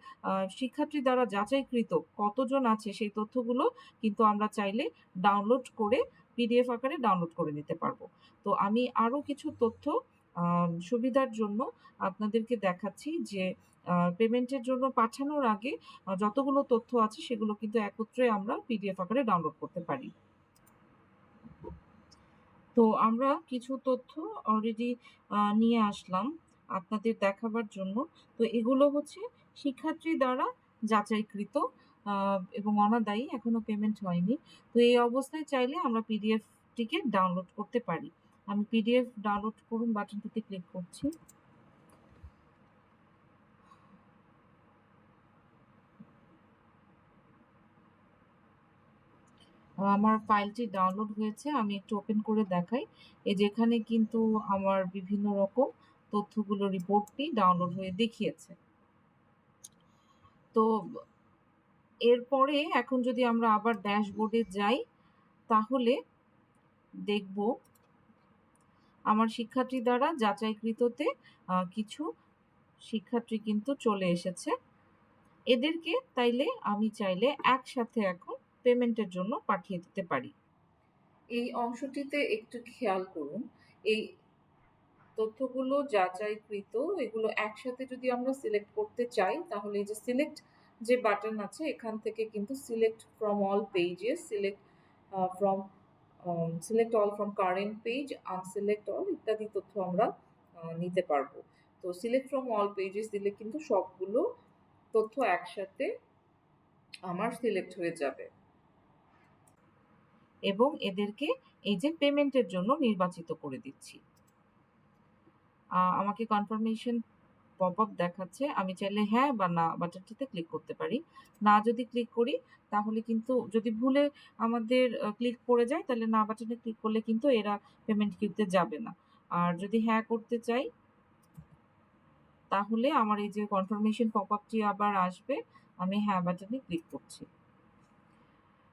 শিক্ষার্থী দ্বারা যাচাইকৃত কতজন আছে সেই তথ্যগুলো কিন্তু আমরা চাইলে ডাউনলোড করে পিডিএফ আকারে ডাউনলোড করে নিতে পারবো। তো আমি আরও কিছু তথ্য সুবিধার জন্য আপনাদেরকে দেখাচ্ছি যে পেমেন্টের জন্য পাঠানোর আগে যতগুলো তথ্য আছে সেগুলো কিন্তু একত্রে আমরা পিডিএফ আকারে ডাউনলোড করতে পারি। তো আমরা কিছু তথ্য অলরেডি নিয়ে আসলাম আপনাদের দেখাবার জন্য। তো এগুলো হচ্ছে শিক্ষার্থী দ্বারা যাচাইকৃত এবং অনাদায়ী, এখনো পেমেন্ট হয়নি। তো এই অবস্থায় চাইলে আমরা পিডিএফটিকে ডাউনলোড করতে পারি। আমি পিডিএফ ডাউনলোড করুন বাটনটিতে ক্লিক করছি। আমার ফাইলটি ডাউনলোড হয়েছে। আমি একটু ওপেন করে দেখাই। এই যেখানে কিন্তু আমার বিভিন্ন রকম তথ্যগুলো রিপোর্টটি ডাউনলোড হয়ে দেখিয়েছে। তো এরপরে এখন যদি আমরা আবার ড্যাশবোর্ডে যাই তাহলে দেখব আমার শিক্ষার্থী দ্বারা যাচাইকৃততে কিছু শিক্ষার্থী কিন্তু চলে এসেছে। এদেরকে তাইলে আমি চাইলে একসাথে এখন পেমেন্টের জন্য পাঠিয়ে দিতে পারি। এই অংশটিতে একটু খেয়াল করুন। এই তথ্যগুলো যাচাইকৃত, এগুলো একসাথে যদি আমরা সিলেক্ট করতে চাই তাহলে এই যে সিলেক্ট যে বাটন আছে এখান থেকে কিন্তু select from all pages, select all from current page, unselect all ইত্যাদি তথ্য আমরা নিতে পারবো। তো সিলেক্ট ফ্রম অল পেজেস দিলে কিন্তু সবগুলো তথ্য একসাথে আমার সিলেক্ট হয়ে যাবে এবং এদেরকে এই যে পেমেন্টের জন্য নির্বাচিত করে দিচ্ছি। আমাকে কনফার্মেশন পপআপ দেখাচ্ছে। আমি চাইলে হ্যাঁ বা না বাটনটিতে ক্লিক করতে পারি। না যদি ক্লিক করি তাহলে কিন্তু যদি ভুলে আমাদের ক্লিক পড়ে যায় তাহলে না বাটনে ক্লিক করলে কিন্তু এরা পেমেন্ট কিউতে যাবে না। আর যদি হ্যাঁ করতে চাই তাহলে আমার এই যে কনফার্মেশন পপআপটি আবার আসবে। আমি হ্যাঁ বাটনে ক্লিক করছি।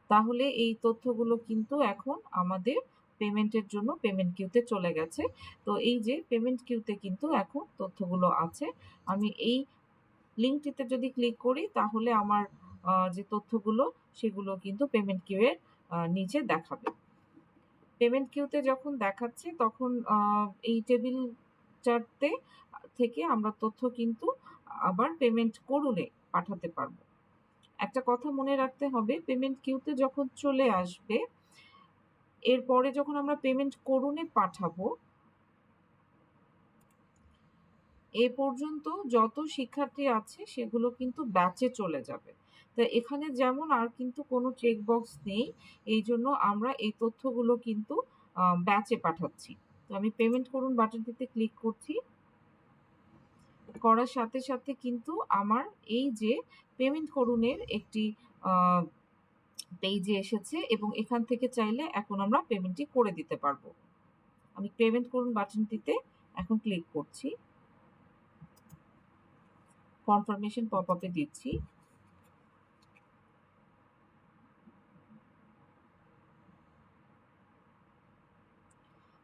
তাহলে এই তথ্যগুলো কিন্তু এখন আমাদের পেমেন্টের জন্য পেমেন্ট কিউতে চলে গেছে। তো এই যে পেমেন্ট কিউতে কিন্তু এখন তথ্যগুলো আছে। আমি এই লিঙ্কটিতে যদি ক্লিক করি তাহলে আমার যে তথ্যগুলো সেগুলো কিন্তু পেমেন্ট কিউয়ের নিচে দেখাবে। পেমেন্ট কিউতে যখন দেখাচ্ছে তখন এই টেবিল চার্টে থেকে আমরা তথ্য কিন্তু আবার পেমেন্ট করুনে পাঠাতে পারবো। একটা কথা মনে রাখতে হবে, পেমেন্ট কিউতে যখন চলে আসবে এরপরে যখন আমরা পেমেন্ট করুনে পাঠাবো এ পর্যন্ত যত শিক্ষার্থী আছে সেগুলো কিন্তু ব্যাচে চলে যাবে। তো এখানে যেমন আর কিন্তু কোনো চেকবক্স নেই, এই জন্য আমরা এই তথ্যগুলো কিন্তু ব্যাচে পাঠাচ্ছি। তো আমি পেমেন্ট করুন বাটনটিতে ক্লিক করছি। করার সাথে সাথে কিন্তু আমার এই যে পেমেন্ট করুনের একটি পেজে এসেছে এবং এখান থেকে চাইলে এখন আমরা পেমেন্টটি করে দিতে পারবো। আমি পেমেন্ট করুন বাটনটিতে এখন ক্লিক করছি। কনফার্মেশন পপআপে দিচ্ছি।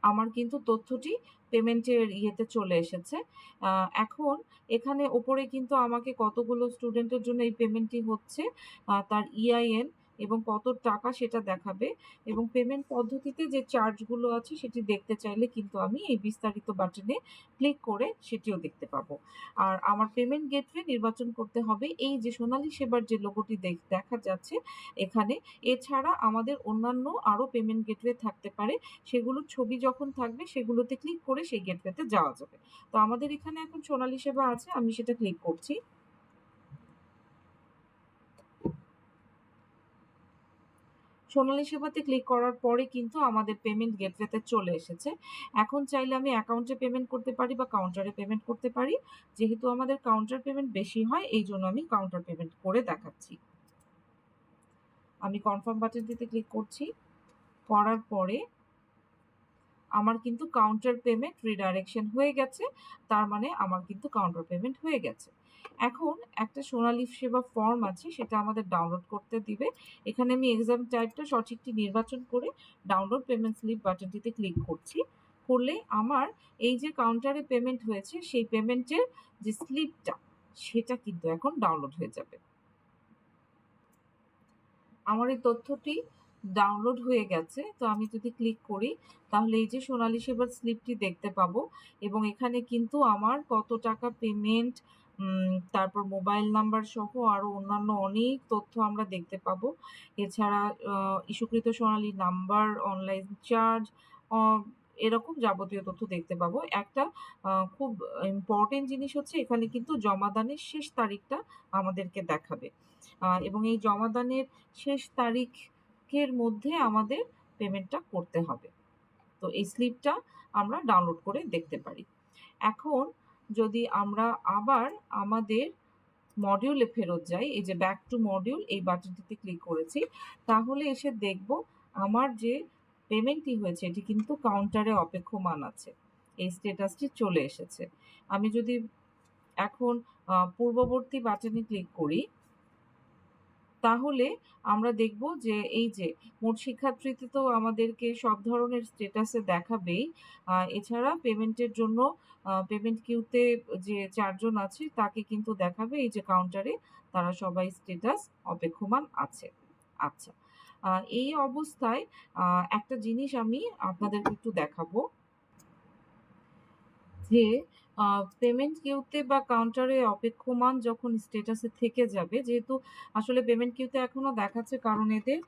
আমার কিন্তু তথ্যটি পেমেন্টের ইয়েতে চলে এসেছে। এখন এখানে ওপরে কিন্তু আমাকে কতগুলো স্টুডেন্টের জন্য এই পেমেন্টটি হচ্ছে তার EIN এবং কত টাকা সেটা দেখাবে এবং পেমেন্ট পদ্ধতিতে যে চার্জগুলো আছে সেটি দেখতে চাইলে কিন্তু আমি এই বিস্তারিত বাটনে ক্লিক করে সেটিও দেখতে পাবো। আর আমার পেমেন্ট গেটওয়ে নির্বাচন করতে হবে এই যে সোনালী সেবার যে লোগোটি দেখা যাচ্ছে এখানে। এছাড়া আমাদের অন্যান্য আরও পেমেন্ট গেটওয়ে থাকতে পারে, সেগুলোর ছবি যখন থাকবে সেগুলোতে ক্লিক করে সেই গেটওয়েতে যাওয়া যাবে। তো আমাদের এখানে এখন সোনালী সেবা আছে, আমি সেটা ক্লিক করছি। সোনালী সেবাতে ক্লিক করার পরে কিন্তু আমাদের পেমেন্ট গেটওয়েতে চলে এসেছে। এখন চাইলে আমি অ্যাকাউন্টে পেমেন্ট করতে পারি বা কাউন্টারে পেমেন্ট করতে পারি। যেহেতু আমাদের কাউন্টার পেমেন্ট বেশি হয় এই জন্য আমি কাউন্টার পেমেন্ট করে দেখাচ্ছি। আমি কনফার্ম বাটনটিতে ক্লিক করছি। করার পরে আমার কিন্তু কাউন্টার পেমেন্ট রিডাইরেকশন হয়ে গেছে। তার মানে আমার কিন্তু কাউন্টার পেমেন্ট হয়ে গেছে। এখন একটা সোনালী সেবা ফর্ম আছে, সেটা আমাদের ডাউনলোড করতে দিবে। এখানে আমি এক্সাম টাইপটা সঠিকটি নির্বাচন করে ডাউনলোড পেমেন্ট স্লিপ বাটনটিতে ক্লিক করছি। করলে আমার এই যে কাউন্টারে পেমেন্ট হয়েছে সেই পেমেন্টের যে স্লিপটা সেটা কিন্তু এখন ডাউনলোড হয়ে যাবে। আমার এই তথ্যটি ডাউনলোড হয়ে গেছে। তো আমি যদি ক্লিক করি তাহলে এই যে সোনালী সেবার স্লিপটি দেখতে পাবো এবং এখানে কিন্তু আমার কত টাকা পেমেন্ট, তারপর মোবাইল নাম্বার সহ আরো অন্যান্য অনেক তথ্য আমরা দেখতে পাবো। এছাড়া ইস্যুকৃত সোনালী নাম্বার, অনলাইন চার্জ, অ এরকম যাবতীয় তথ্য দেখতে পাবো। একটা খুব ইম্পর্টেন্ট জিনিস হচ্ছে এখানে কিন্তু জমাদানের শেষ তারিখটা আমাদেরকে দেখাবে। এবং এই জমাদানের শেষ তারিখের মধ্যে আমাদের পেমেন্টটা করতে হবে। তো এই স্লিপটা আমরা ডাউনলোড করে দেখতে পারি। এখন যদি আমরা আবার আমাদের মডিউলে ফেরত যাই, এই যে ব্যাক টু মডিউল এই বাটনটিতে ক্লিক করেছি, তাহলে এসে দেখব আমার যে পেমেন্টটি হয়েছে এটি কিন্তু কাউন্টারে অপেক্ষমান আছে। এই স্ট্যাটাসটি চলে এসেছে। আমি যদি এখন পূর্ববর্তী বাটনে ক্লিক করি তাহলে আমরা দেখব যে এই যে মোট শিক্ষার্থীতে তো আমাদেরকে সব ধরনের স্ট্যাটাসে দেখাবেই। এছাড়া পেমেন্টের জন্য পেমেন্ট কিউতে যে ৪ জন আছে তাকে কিন্তু দেখাবে এই যে কাউন্টারে তারা সবাই স্ট্যাটাস অপেক্ষমান আছে। আচ্ছা। এই অবস্থায় একটা জিনিস আমি আপনাদেরকে একটু দেখাবো যে পেমেন্ট কিউতে বা কাউন্টারে অপেক্ষমান যখন স্ট্যাটাসে থেকে যাবে, যেহেতু আসলে পেমেন্ট কিউতে এখনো দেখাচ্ছে কারণ এদের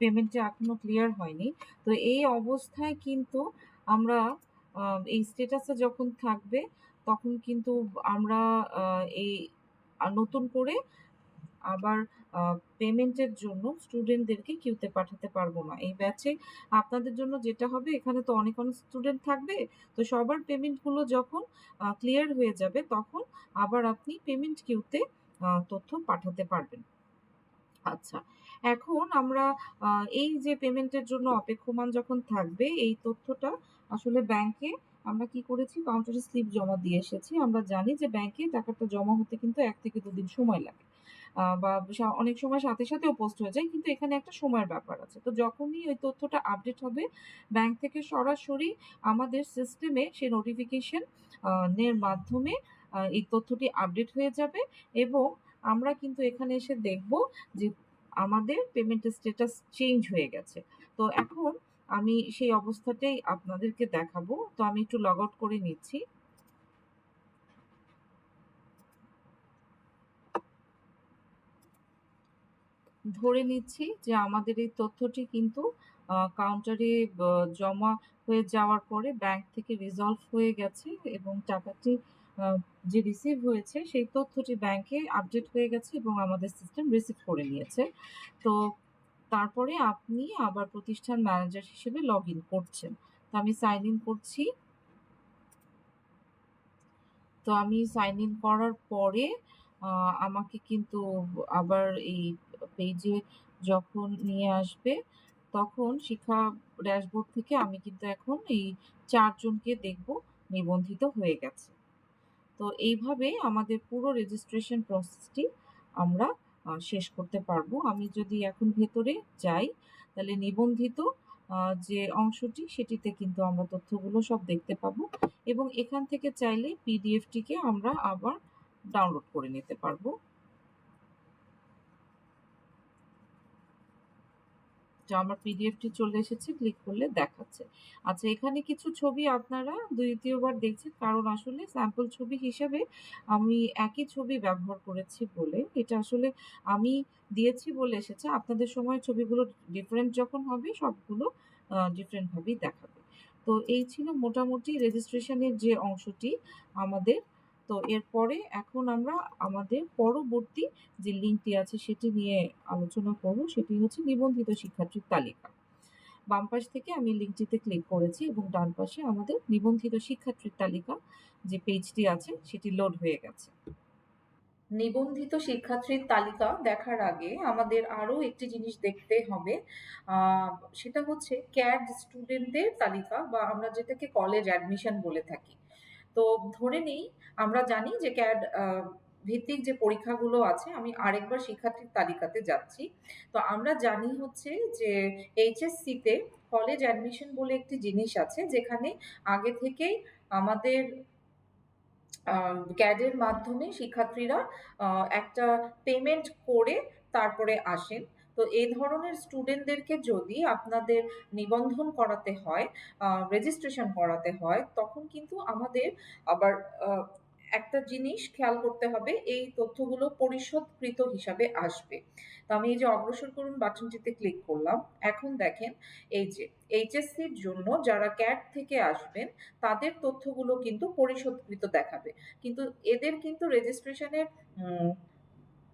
পেমেন্টটা এখনো ক্লিয়ার হয়নি। তো এই অবস্থায় কিন্তু আমরা এই স্ট্যাটাসে যখন থাকবে তখন কিন্তু আমরা এই নতুন করে আবার পেমেন্টের জন্য স্টুডেন্টদেরকে কিউতে পাঠাতে পারবো না। এই ব্যাচে আপনাদের জন্য যেটা হবে, এখানে তো অনেক স্টুডেন্ট থাকবে। তো সবার পেমেন্টগুলো যখন ক্লিয়ার হয়ে যাবে তখন আবার আপনি পেমেন্ট কিউতে তথ্য পাঠাতে পারবেন। আচ্ছা, এখন আমরা এই যে পেমেন্টের জন্য অপেক্ষমান যখন থাকবে এই তথ্যটা আসলে ব্যাংকে আমরা কি করেছি, কাউন্টারে স্লিপ জমা দিয়ে এসেছি। আমরা জানি যে ব্যাংকে টাকাটা জমা হতে কিন্তু ১ থেকে ২ দিন সময় লাগে। বা অনেক সময় সাথে সাথেও পোস্ট হয়ে যায়, কিন্তু এখানে একটা সময়ের ব্যাপার আছে। তো যখনই ওই তথ্যটা আপডেট হবে ব্যাংক থেকে সরাসরি আমাদের সিস্টেমে সে নোটিফিকেশন এর মাধ্যমে এই তথ্যটি আপডেট হয়ে যাবে এবং আমরা কিন্তু এখানে এসে দেখব যে আমাদের পেমেন্টের স্ট্যাটাস চেঞ্জ হয়ে গেছে। তো এখন আমি সেই অবস্থাটাই আপনাদেরকে দেখাবো। তো আমি একটু লগ আউট করে নিচ্ছি। ধরে নিচ্ছি যে আমাদের এই তথ্যটি কিন্তু কাউন্টারে জমা হয়ে যাওয়ার পরে ব্যাংক থেকে রিজলভ হয়ে গেছে এবং টাকাটি যে রিসিভ হয়েছে সেই তথ্যটি ব্যাংকে আপডেট হয়ে গেছে এবং আমাদের সিস্টেম রিসিভ করে নিয়েছে। তো তারপরে আপনি আবার প্রতিষ্ঠান ম্যানেজার হিসেবে লগ ইন করছেন। তো আমি সাইন ইন করছি। তো আমি সাইন ইন করার পরে আমাকে কিন্তু আবার এই পেজে যখন নিয়ে আসবে তখন শিক্ষা ড্যাশবোর্ড থেকে আমি কিন্তু এখন এই ৪ জনকে দেখব নিবন্ধিত হয়ে গেছে। তো এইভাবে আমাদের পুরো রেজিস্ট্রেশন প্রসেসটি আমরা শেষ করতে পারবো। আমি যদি এখন ভেতরে যাই তাহলে নিবন্ধিত যে অংশটি সেটিতে কিন্তু আমরা তথ্যগুলো সব দেখতে পাবো এবং এখান থেকে চাইলে পিডিএফটিকে আমরা আবার ডাউনলোড করে নিতে পারবো। তো আমার পিডিএফটি চলে এসেছে, ক্লিক করলে দেখাচ্ছে। আচ্ছা, এখানে কিছু ছবি আপনারা দ্বিতীয়বার দেখছেন কারণ আসলে স্যাম্পল ছবি হিসেবে আমি একই ছবি ব্যবহার করেছি বলে, এটা আসলে আমি দিয়েছি বলে এসেছে। আপনাদের সময় ছবিগুলো ডিফারেন্ট যখন হবে সবগুলো ডিফারেন্ট ভাবেই দেখাবে। তো এই ছিল মোটামুটি রেজিস্ট্রেশনের যে অংশটি আমাদের। তো এরপরে এখন আমরা আমাদের পরবর্তী যে লিঙ্কটি আছে সেটি নিয়ে আলোচনা করব, সেটি হচ্ছে নিবন্ধিত শিক্ষার্থীর তালিকা। বাম পাশ থেকে আমি লিঙ্কটিতে ক্লিক করেছি এবং ডান পাশে আমাদের নিবন্ধিত শিক্ষার্থীর তালিকা যে পেজটি আছে সেটি লোড হয়ে গেছে। নিবন্ধিত শিক্ষার্থীর তালিকা দেখার আগে আমাদের আরো একটি জিনিস দেখতে হবে। সেটা হচ্ছে ক্যাড স্টুডেন্টদের তালিকা, বা আমরা যেটাকে কলেজ অ্যাডমিশন বলে থাকি। তো ধরে নেই আমরা জানি যে ক্যাড ভিত্তিক যে পরীক্ষাগুলো আছে, আমি আরেকবার শিক্ষার্থীর তালিকাতে যাচ্ছি। তো আমরা জানি হচ্ছে যে এইচএসসি তে কলেজ অ্যাডমিশন বলে একটি জিনিস আছে, যেখানে আগে থেকেই আমাদের ক্যাডের মাধ্যমে শিক্ষার্থীরা একটা পেমেন্ট করে তারপরে আসেন। তো এই ধরনের স্টুডেন্টদেরকে যদি আপনাদের নিবন্ধন করাতে হয়, রেজিস্ট্রেশন করাতে হয়, তখন কিন্তু আমাদের আবার একটা জিনিস খেয়াল করতে হবে, এই তথ্যগুলো পরিশোধকৃত হিসাবে আসবে। তো আমি এই যে অগ্রসর করুন বাটনটিতে ক্লিক করলাম। এখন দেখেন এই যে এইচএসসির জন্য যারা ক্যাট থেকে আসবেন তাদের তথ্যগুলো কিন্তু পরিশোধকৃত দেখাবে। কিন্তু এদের কিন্তু রেজিস্ট্রেশনের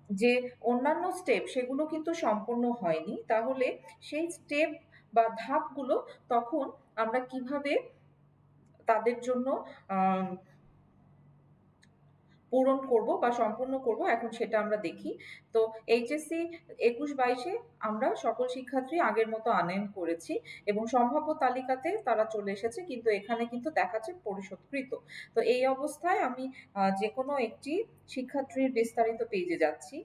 যে অন্যান্য স্টেপ সেগুলো কিন্তু সম্পন্ন হয়নি। তাহলে সেই স্টেপ বা ধাপগুলো তখন আমরা কিভাবে তাদের জন্য আহ পূরণ করব বা সম্পূর্ণ করব, এখন সেটা আমরা দেখি। তো এইচএসসি ২১-২২-এ আমরা সকল শিক্ষার্থী আগের মতো আনয়ন করেছি এবং সম্ভাব্য তালিকাতে তারা চলে এসেছে, কিন্তু এখানে কিন্তু দেখাচ্ছে পরিশোধকৃত। তো এই অবস্থায় আমি যেকোনো একটি শিক্ষার্থীর বিস্তারিত পেজে যাচ্ছি।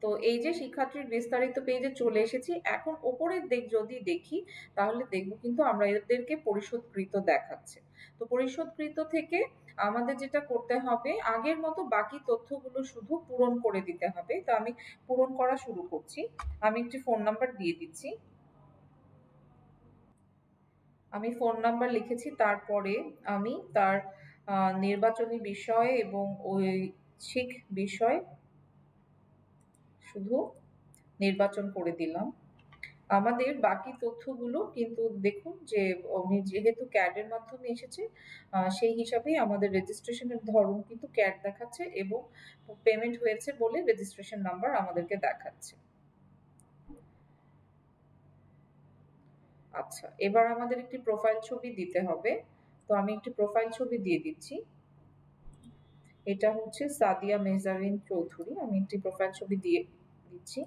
তো এই যে শিক্ষার্থীর বিস্তারিত পেজে চলে এসেছি, এখন ওপরের দিক যদি দেখি তাহলে দেখব কিন্তু আমরা এদেরকে পরিশোধকৃত দেখাচ্ছে। তো পরিশোধকৃত থেকে আমাদের যেটা করতে হবে, আগের মতো বাকি তথ্যগুলো শুধু পূরণ করে দিতে হবে। তো আমি পূরণ করা শুরু করছি। আমি একটি ফোন নাম্বার দিয়ে দিচ্ছি। আমি ফোন নাম্বার লিখেছি, তারপরে আমি তার নির্বাচনী বিষয় এবং ঐচ্ছিক বিষয় শুধু নির্বাচন করে দিলাম। আমাদের বাকি তথ্যগুলো কিন্তু দেখুন যে উনি যেহেতু CAD এর মাধ্যমে এসেছে, সেই হিসাবেই আমাদের রেজিস্ট্রেশনের ধরন কিন্তু CAD দেখাচ্ছে এবং পেমেন্ট হয়েছে বলে রেজিস্ট্রেশন নাম্বার আমাদেরকে দেখাচ্ছে। আচ্ছা, এবার আমাদের একটি প্রোফাইল ছবি দিতে হবে। তো আমি একটি প্রোফাইল ছবি দিয়ে দিচ্ছি। এটা হচ্ছে সাদিয়া মেহজাবিন চৌধুরী। আমি একটি প্রোফাইল ছবি দিয়ে দিচ্ছি।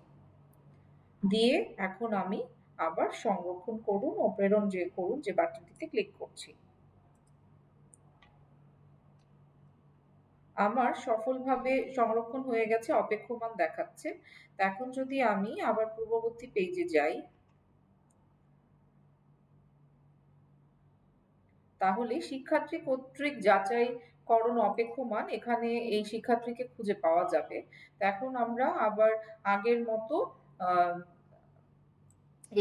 দিয়ে এখন আমি আবার সংরক্ষণ করুন ও প্রেরণ করুন যে বাটনটিতে ক্লিক করছি। আমার সফলভাবে সংরক্ষণ হয়ে গেছে, অপেক্ষমান দেখাচ্ছে। তো এখন যদি আমি আবার পূর্ববর্তী পেজে যাই, তাহলে শিক্ষার্থী কর্তৃক যাচাইকরণ অপেক্ষমান, এখানে এই শিক্ষার্থীকে খুঁজে পাওয়া যাবে। তো এখন আমরা আবার আগের মতো আহ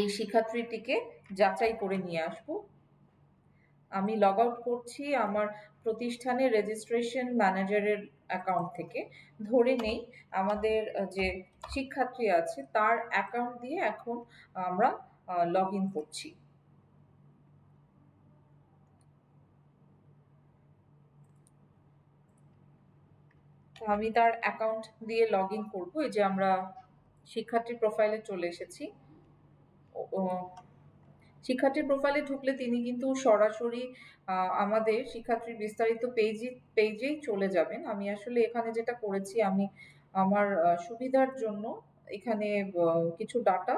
এই শিক্ষার্থীটিকে যাচাই করে নিয়ে আসবো। আমি লগ আউট করছি আমার প্রতিষ্ঠানের রেজিস্ট্রেশন ম্যানেজারের অ্যাকাউন্ট থেকে। ধরে নেই আমাদের যে শিক্ষার্থী আছে তার অ্যাকাউন্ট দিয়ে এখন আমরা লগ ইন করছি। তো আমি তার অ্যাকাউন্ট দিয়ে লগ ইন করবো। এই যে আমরা শিক্ষার্থীর প্রোফাইলে চলে এসেছি। শিক্ষার্থীর প্রোফাইলে ঢুকলে তিনি কিন্তু সরাসরি আমাদের শিক্ষার্থীর বিস্তারিত পেজেই চলে যাবেন। আমি আসলে এখানে যেটা করেছি, আমি আমার সুবিধার জন্য এখানে কিছু ডাটা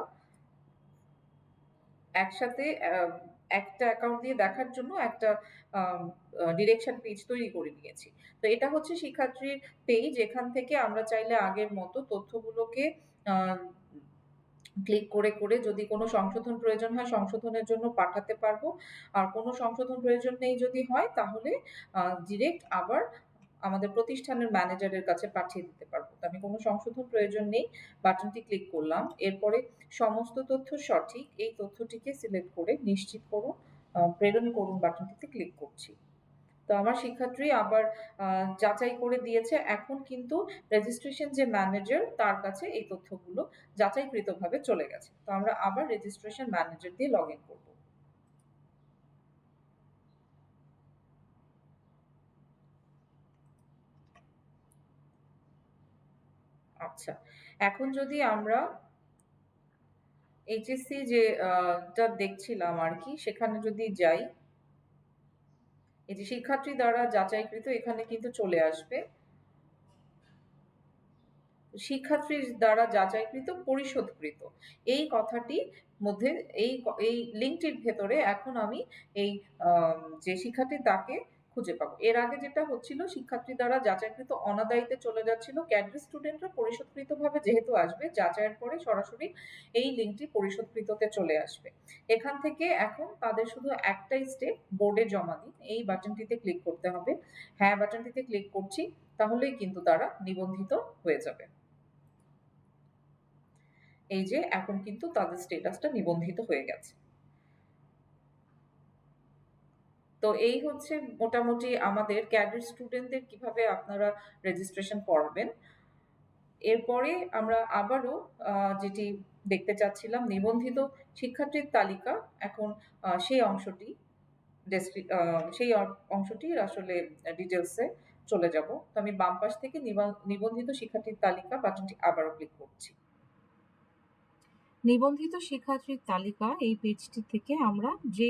একসাথে একটা অ্যাকাউন্ট দিয়ে দেখার জন্য একটা ডিরেকশন পেজ তৈরি করে নিয়েছি। তো এটা হচ্ছে শিক্ষার্থীর পেজ। এখান থেকে আমরা চাইলে আগের মতো তথ্যগুলোকে আহ ক্লিক করে করে যদি কোনো সংশোধন প্রয়োজন হয় সংশোধনের জন্য পাঠাতে পারবো। আর কোনো সংশোধন প্রয়োজন নেই যদি হয়, তাহলে ডিরেক্ট আবার আমাদের প্রতিষ্ঠানের ম্যানেজারের কাছে পাঠিয়ে দিতে পারবো। তো আমি কোনো সংশোধন প্রয়োজন নেই, বাটনটি ক্লিক করলাম। এরপরে সমস্ত তথ্য সঠিক এই তথ্যটিকে সিলেক্ট করে নিশ্চিত করুন প্রেরণ করুন বাটনটিতে ক্লিক করছি। তো আমার শিক্ষার্থী আবার যাচাই করে দিয়েছে। এখন কিন্তু রেজিস্ট্রেশন যে ম্যানেজার তার কাছে এই তথ্যগুলো যাচাইকৃতভাবে চলে গেছে। তো আমরা আবার রেজিস্ট্রেশন ম্যানেজার দিয়ে লগ ইন করবো। আচ্ছা, এখন যদি আমরা এইচএসসি যে টা দেখছিলাম আর কি, সেখানে যদি যাই, এই যে শিক্ষার্থী দ্বারা যাচাইকৃত এখানে কিন্তু চলে আসবে শিক্ষার্থীর দ্বারা যাচাইকৃত পরিশোধকৃত এই কথাটি মধ্যে এই লিঙ্কটির ভেতরে এখন আমি এই যে শিক্ষার্থী তাকে খুঁজে পাবো এর আগে যেটা হচ্ছিল শিক্ষার্থী দ্বারা যাচাইকৃত অনাদায়ীতে চলে যাচ্ছিল ক্যাডার স্টুডেন্টরা পরিশোধকৃত ভাবে যেহেতু আসবে যাচাইয়ের পরে সরাসরি এই লিঙ্কটি পরিশোধকৃততে চলে আসবে এখান থেকে এখন তাদের শুধু একটাই স্টেপ বোর্ডে জমা দিন এই বাটনটিতে ক্লিক করতে হবে হ্যাঁ বাটনটিতে ক্লিক করছি তাহলেই কিন্তু তারা নিবন্ধিত হয়ে যাবে এই যে এখন কিন্তু তাদের স্ট্যাটাসটা নিবন্ধিত হয়ে গেছে তো এই হচ্ছে মোটামুটি আমাদের ক্যাডার স্টুডেন্টদের কিভাবে আপনারা রেজিস্ট্রেশন করবেন এরপরে আমরা আবারও যেটি দেখতে চাচ্ছিলাম নিবন্ধিত শিক্ষার্থীর তালিকা এখন সেই অংশটি সেই অংশটির আসলে ডিটেলসে চলে যাব তো আমি বাম পাশ থেকে নিবন্ধিত শিক্ষার্থীর তালিকা বাটনটি আবারও ক্লিক করছি নিবন্ধিত শিক্ষার্থীর তালিকা এই পেজটি থেকে আমরা যে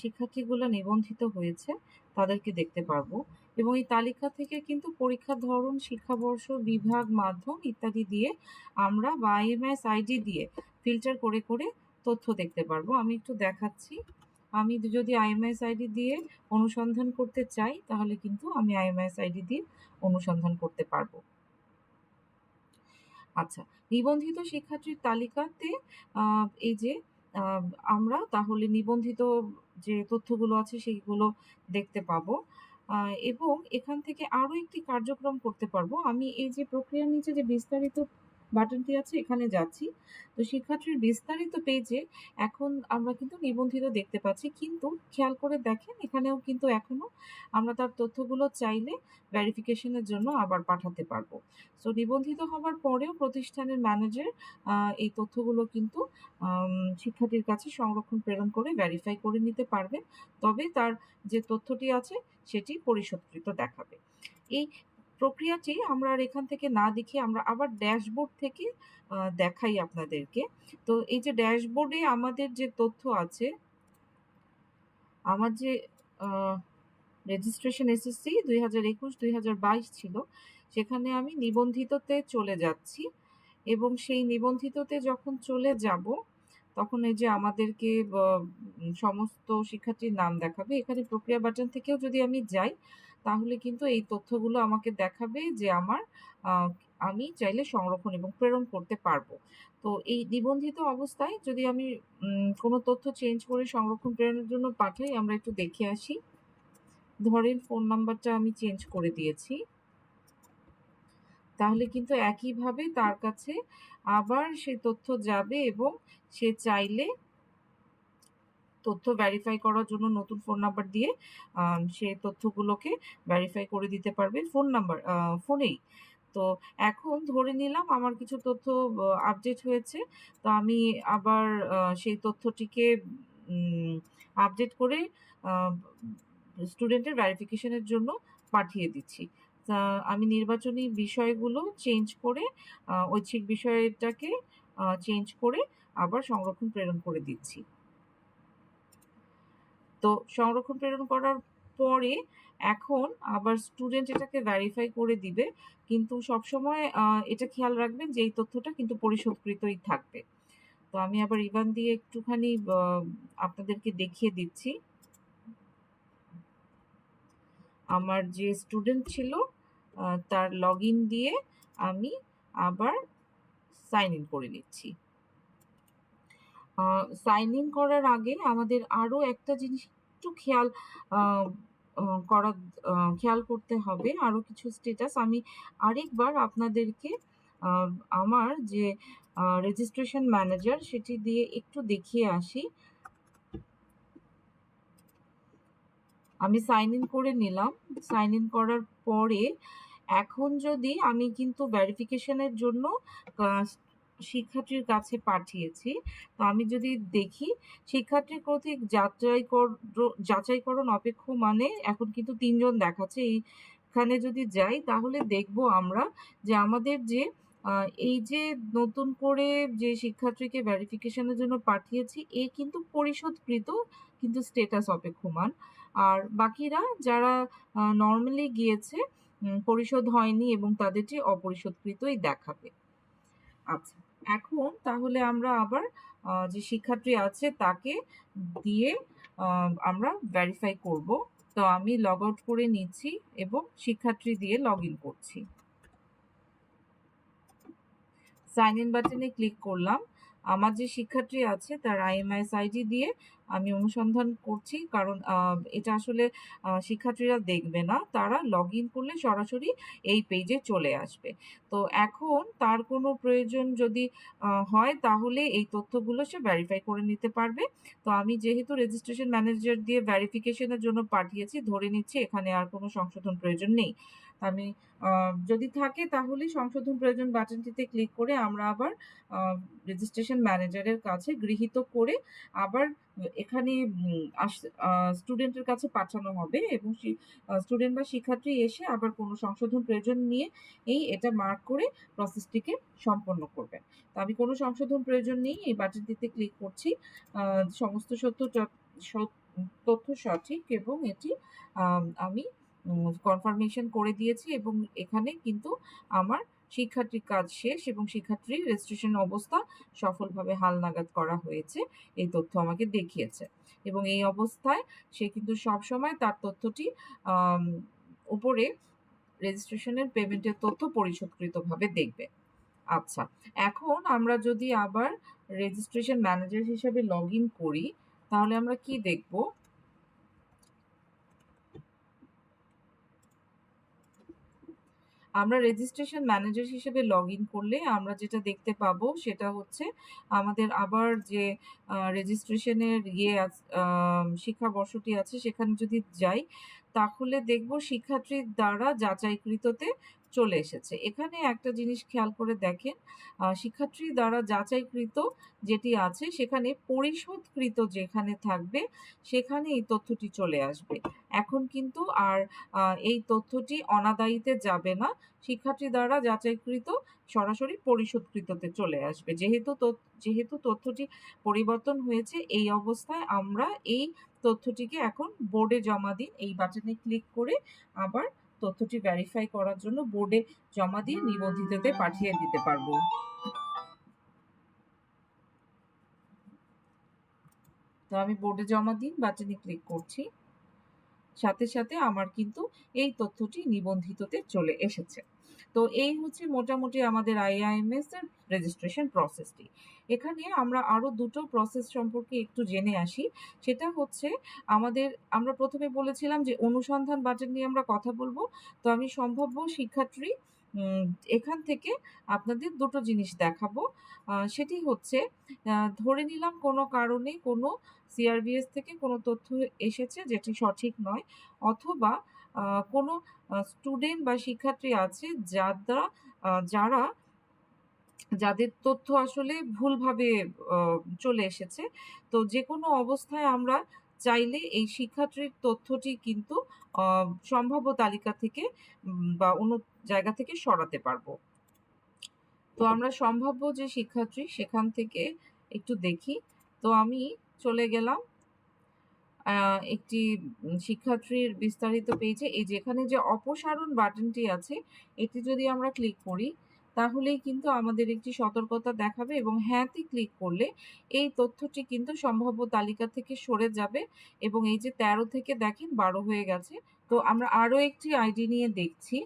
শিক্ষার্থীগুলো নিবন্ধিত হয়েছে তাদেরকে দেখতে পারবো এবং এই তালিকা থেকে কিন্তু পরীক্ষার ধরন শিক্ষাবর্ষ বিভাগ মাধ্যম ইত্যাদি দিয়ে আমরা বা আইএমএস আইডি দিয়ে ফিল্টার করে করে তথ্য দেখতে পারবো আমি একটু দেখাচ্ছি আমি যদি আইএমএস আইডি দিয়ে অনুসন্ধান করতে চাই তাহলে কিন্তু আমি আইএমএস আইডি দিয়ে অনুসন্ধান করতে পারবো আচ্ছা নিবন্ধিত শিক্ষার্থীর তালিকাতে এই যে আমরা তাহলে নিবন্ধিত যে তথ্যগুলো আছে সেইগুলো দেখতে পাবো এবং এখান থেকে আরো একটি কার্যক্রম করতে পারবো আমি এই যে প্রক্রিয়ার নিচে যে বিস্তারিত বাটনটি আছে এখানে যাচ্ছি তো শিক্ষার্থীর বিস্তারিত পেজে এখন আমরা কিন্তু নিবন্ধিত দেখতে পাচ্ছি কিন্তু খেয়াল করে দেখেন এখানেও কিন্তু এখনো আমরা তার তথ্যগুলো চাইলে ভেরিফিকেশনের জন্য আবার পাঠাতে পারবো সো নিবন্ধিত হওয়ার পরেও প্রতিষ্ঠানের ম্যানেজার এই তথ্যগুলো কিন্তু শিক্ষার্থীর কাছে সংরক্ষণ প্রেরণ করে ভেরিফাই করে নিতে পারবে তবে তার যে তথ্যটি আছে সেটি পরিশোধকৃত দেখাবে এই প্রক্রিয়াটি আমরা আর এখান থেকে না দেখে আমরা আবার ড্যাশবোর্ড থেকে দেখাই আপনাদেরকে তো এই যে ড্যাশবোর্ডে আমাদের যে তথ্য আছে আমার যে রেজিস্ট্রেশন এসএসসি 2021-2022 ছিল সেখানে আমি নিবন্ধিততে চলে যাচ্ছি এবং সেই নিবন্ধিততে যখন চলে যাব তখন এই যে আমাদেরকে সমস্ত শিক্ষার্থীর নাম দেখাবে এখানে প্রক্রিয়া বাটন থেকেও যদি আমি যাই তাহলে কিন্তু এই তথ্যগুলো আমাকে দেখাবে যে আমি চাইলে সংরক্ষণ এবং প্রেরণ করতে পারবো তো এই নিবন্ধিত অবস্থায় যদি আমি কোনো তথ্য চেঞ্জ করে সংরক্ষণ প্রেরণের জন্য পাঠাই আমরা একটু দেখে আসি ধরেন ফোন নাম্বারটা আমি চেঞ্জ করে দিয়েছি তাহলে কিন্তু একইভাবে তার কাছে আবার সেই তথ্য যাবে এবং সে চাইলে তথ্য ভেরিফাই করার জন্য নতুন ফোন নাম্বার দিয়ে সে তথ্যগুলোকে ভেরিফাই করে দিতে পারবে ফোনেই তো এখন ধরে নিলাম আমার কিছু তথ্য আপডেট হয়েছে তো আমি আবার সেই তথ্যটিকে আপডেট করে স্টুডেন্টের ভেরিফিকেশনের জন্য পাঠিয়ে দিচ্ছি আমি নির্বাচনী বিষয়গুলো চেঞ্জ করে ঐচ্ছিক বিষয়টাকে চেঞ্জ করে আবার সংরক্ষণ প্রেরণ করে দিচ্ছি তো সংরক্ষণ প্রেরণ করার পরে এখন আবার স্টুডেন্ট এটাকে ভেরিফাই করে দিবে কিন্তু সবসময় এটা খেয়াল রাখবেন যে এই তথ্যটা কিন্তু পরিশোধকৃতই থাকবে তো আমি আবার ইভান দিয়ে একটুখানি আপনাদেরকে দেখিয়ে দিচ্ছি আমার যে স্টুডেন্ট ছিল তার লগ দিয়ে আমি আবার সাইন ইন করে নিচ্ছি সাইন ইন করার আগে আমাদের আরও একটা জিনিস একটু খেয়াল করতে হবে আরও কিছু স্ট্যাটাস আমি আরেকবার আপনাদেরকে আমার যে রেজিস্ট্রেশন ম্যানেজার সেটি দিয়ে একটু দেখিয়ে আসি আমি সাইন ইন করে নিলাম সাইন ইন করার পরে এখন যদি আমি কিন্তু ভেরিফিকেশনের জন্য শিক্ষার্থীর কাছে পাঠিয়েছি তো আমি যদি দেখি শিক্ষার্থী কর্তৃক যাচাইকরণ অপেক্ষমানে এখন কিন্তু 3 জন দেখাচ্ছে এইখানে যদি যাই তাহলে দেখব আমরা যে আমাদের যে এই যে নতুন করে যে শিক্ষার্থীকে ভেরিফিকেশনের জন্য পাঠিয়েছি এ কিন্তু পরিশোধকৃত কিন্তু স্ট্যাটাস অপেক্ষমান আর বাকিরা যারা নরমালি গিয়েছে পরিশোধ হয়নি এবং তাদেরটি অপরিশোধকৃতই দেখাবে। আচ্ছা, এখন তাহলে আমরা আবার যে শিক্ষার্থী আছে তাকে দিয়ে আমরা ভেরিফাই করব। তো আমি লগ আউট করে নিচ্ছি এবং শিক্ষার্থী দিয়ে লগ ইন করছি। সাইন ইন বাটনে ক্লিক করলাম। আমার যে শিক্ষার্থী আছে তার IMIS আইডি দিয়ে আমি অনুসন্ধান করছি, কারণ এটা আসলে শিক্ষার্থীরা দেখবে না, তারা লগ ইন করলে সরাসরি এই পেজে চলে আসবে। তো এখন তার কোনো প্রয়োজন যদি হয় তাহলে এই তথ্যগুলো সে ভেরিফাই করে নিতে পারবে। তো আমি যেহেতু রেজিস্ট্রেশন ম্যানেজার দিয়ে ভেরিফিকেশনের জন্য পাঠিয়েছি, ধরে নিচ্ছি এখানে আর কোনো সংশোধন প্রয়োজন নেই। আমি যদি থাকে তাহলে সংশোধন প্রয়োজন বাটনটিতে ক্লিক করে আমরা আবার রেজিস্ট্রেশন ম্যানেজারের কাছে গৃহীত করে আবার এখানে স্টুডেন্টের কাছে পাঠানো হবে এবং স্টুডেন্ট বা শিক্ষার্থী এসে আবার কোনো সংশোধন প্রয়োজন নিয়ে এটা মার্ক করে প্রসেসটিকে সম্পন্ন করবেন। তো আমি কোনো সংশোধন প্রয়োজন নেই, এই বাটনটিতে ক্লিক করছি। সমস্ত তথ্য সঠিক এবং এটি আমি কনফার্মেশন করে দিয়েছি এবং এখানে কিন্তু আমার শিক্ষার্থীর কাজ শেষ এবং শিক্ষার্থীর রেজিস্ট্রেশন অবস্থা সফলভাবে হালনাগাদ করা হয়েছে, এই তথ্য আমাকে দেখিয়েছে। এবং এই অবস্থায় সে কিন্তু সবসময় তার তথ্যটি উপরে রেজিস্ট্রেশনের পেমেন্টের তথ্য পরিশোধকৃতভাবে দেখবে। আচ্ছা, এখন আমরা যদি আবার রেজিস্ট্রেশন ম্যানেজার হিসেবে লগ ইন করি তাহলে আমরা কি দেখব? আমরা রেজিস্ট্রেশন ম্যানেজার হিসেবে লগ ইন করলে আমরা যেটা দেখতে পাবো সেটা হচ্ছে আমাদের আবার যে রেজিস্ট্রেশনের শিক্ষাবর্ষটি আছে সেখানে যদি যাই তাহলে দেখব শিক্ষার্থীর দ্বারা যাচাইকৃততে চলে এসেছে। এখানে একটা জিনিস খেয়াল করে দেখেন, শিক্ষার্থী দ্বারা যাচাইকৃত যেটি আছে সেখানে পরিশোধকৃত যেখানে থাকবে সেখানে এই তথ্যটি চলে আসবে। এখন কিন্তু আর এই তথ্যটি অনাদায়ীতে যাবে না, শিক্ষার্থী দ্বারা যাচাইকৃত সরাসরি পরিশোধকৃততে চলে আসবে। যেহেতু তথ্যটি পরিবর্তন হয়েছে, এই অবস্থায় আমরা এই তথ্যটিকে এখন বোর্ডে জমা দিন এই বাটনে ক্লিক করে আবার তথ্যটি ভেরিফাই করার জন্য বোর্ডে জমা দিয়ে নিবন্ধিততে পাঠিয়ে দিতে পারবো। তো আমি বোর্ডে জমা দিন বাটনে ক্লিক করছি, সাথে সাথে আমার কিন্তু এই তথ্যটি নিবন্ধিততে চলে এসেছে। তো এই হচ্ছে মোটামুটি আমাদের IIMS এর রেজিস্ট্রেশন প্রসেসটি। এখানে আমরা আরো দুটো প্রসেস সম্পর্কে একটু জেনে আসি। সেটা হচ্ছে আমরা প্রথমে বলেছিলাম যে অনুসন্ধান বাটন নিয়ে আমরা কথা বলবো। তো আমি সম্ভাব্য শিক্ষার্থী এখান থেকে আপনাদের দুটো জিনিস দেখাবো। সেটি হচ্ছে ধরে নিলাম কোনো কারণে কোনো CRBS থেকে কোনো তথ্য এসেছে যেটি সঠিক নয়, অথবা কোনো স্টুডেন্ট বা শিক্ষার্থী আছে যারা যাদের তথ্য আসলে ভুলভাবে চলে এসেছে। তো যেকোনো অবস্থায় আমরা চাইলে এই শিক্ষার্থীর তথ্যটি কিন্তু সম্ভাব্য তালিকা থেকে বা অন্য জায়গা থেকে সরাতে পারবো। তো আমরা সম্ভাব্য যে শিক্ষার্থী সেখান থেকে একটু দেখি। তো আমি চলে গেলাম একটি শিক্ষার্থীর বিস্তারিত পেজে। এই যেখানে যে অপসারণ বাটনটি আছে এটি যদি আমরা ক্লিক করি তাহলেই কিন্তু আমাদের একটি সতর্কতা দেখাবে এবং হ্যাঁতে ক্লিক করলে এই তথ্যটি কিন্তু সম্ভাব্য তালিকা থেকে সরে যাবে এবং এই যে 13 থেকে দেখেন 12 হয়ে গেছে। তো আমরা আরো একটি আইডি নিয়ে দেখছি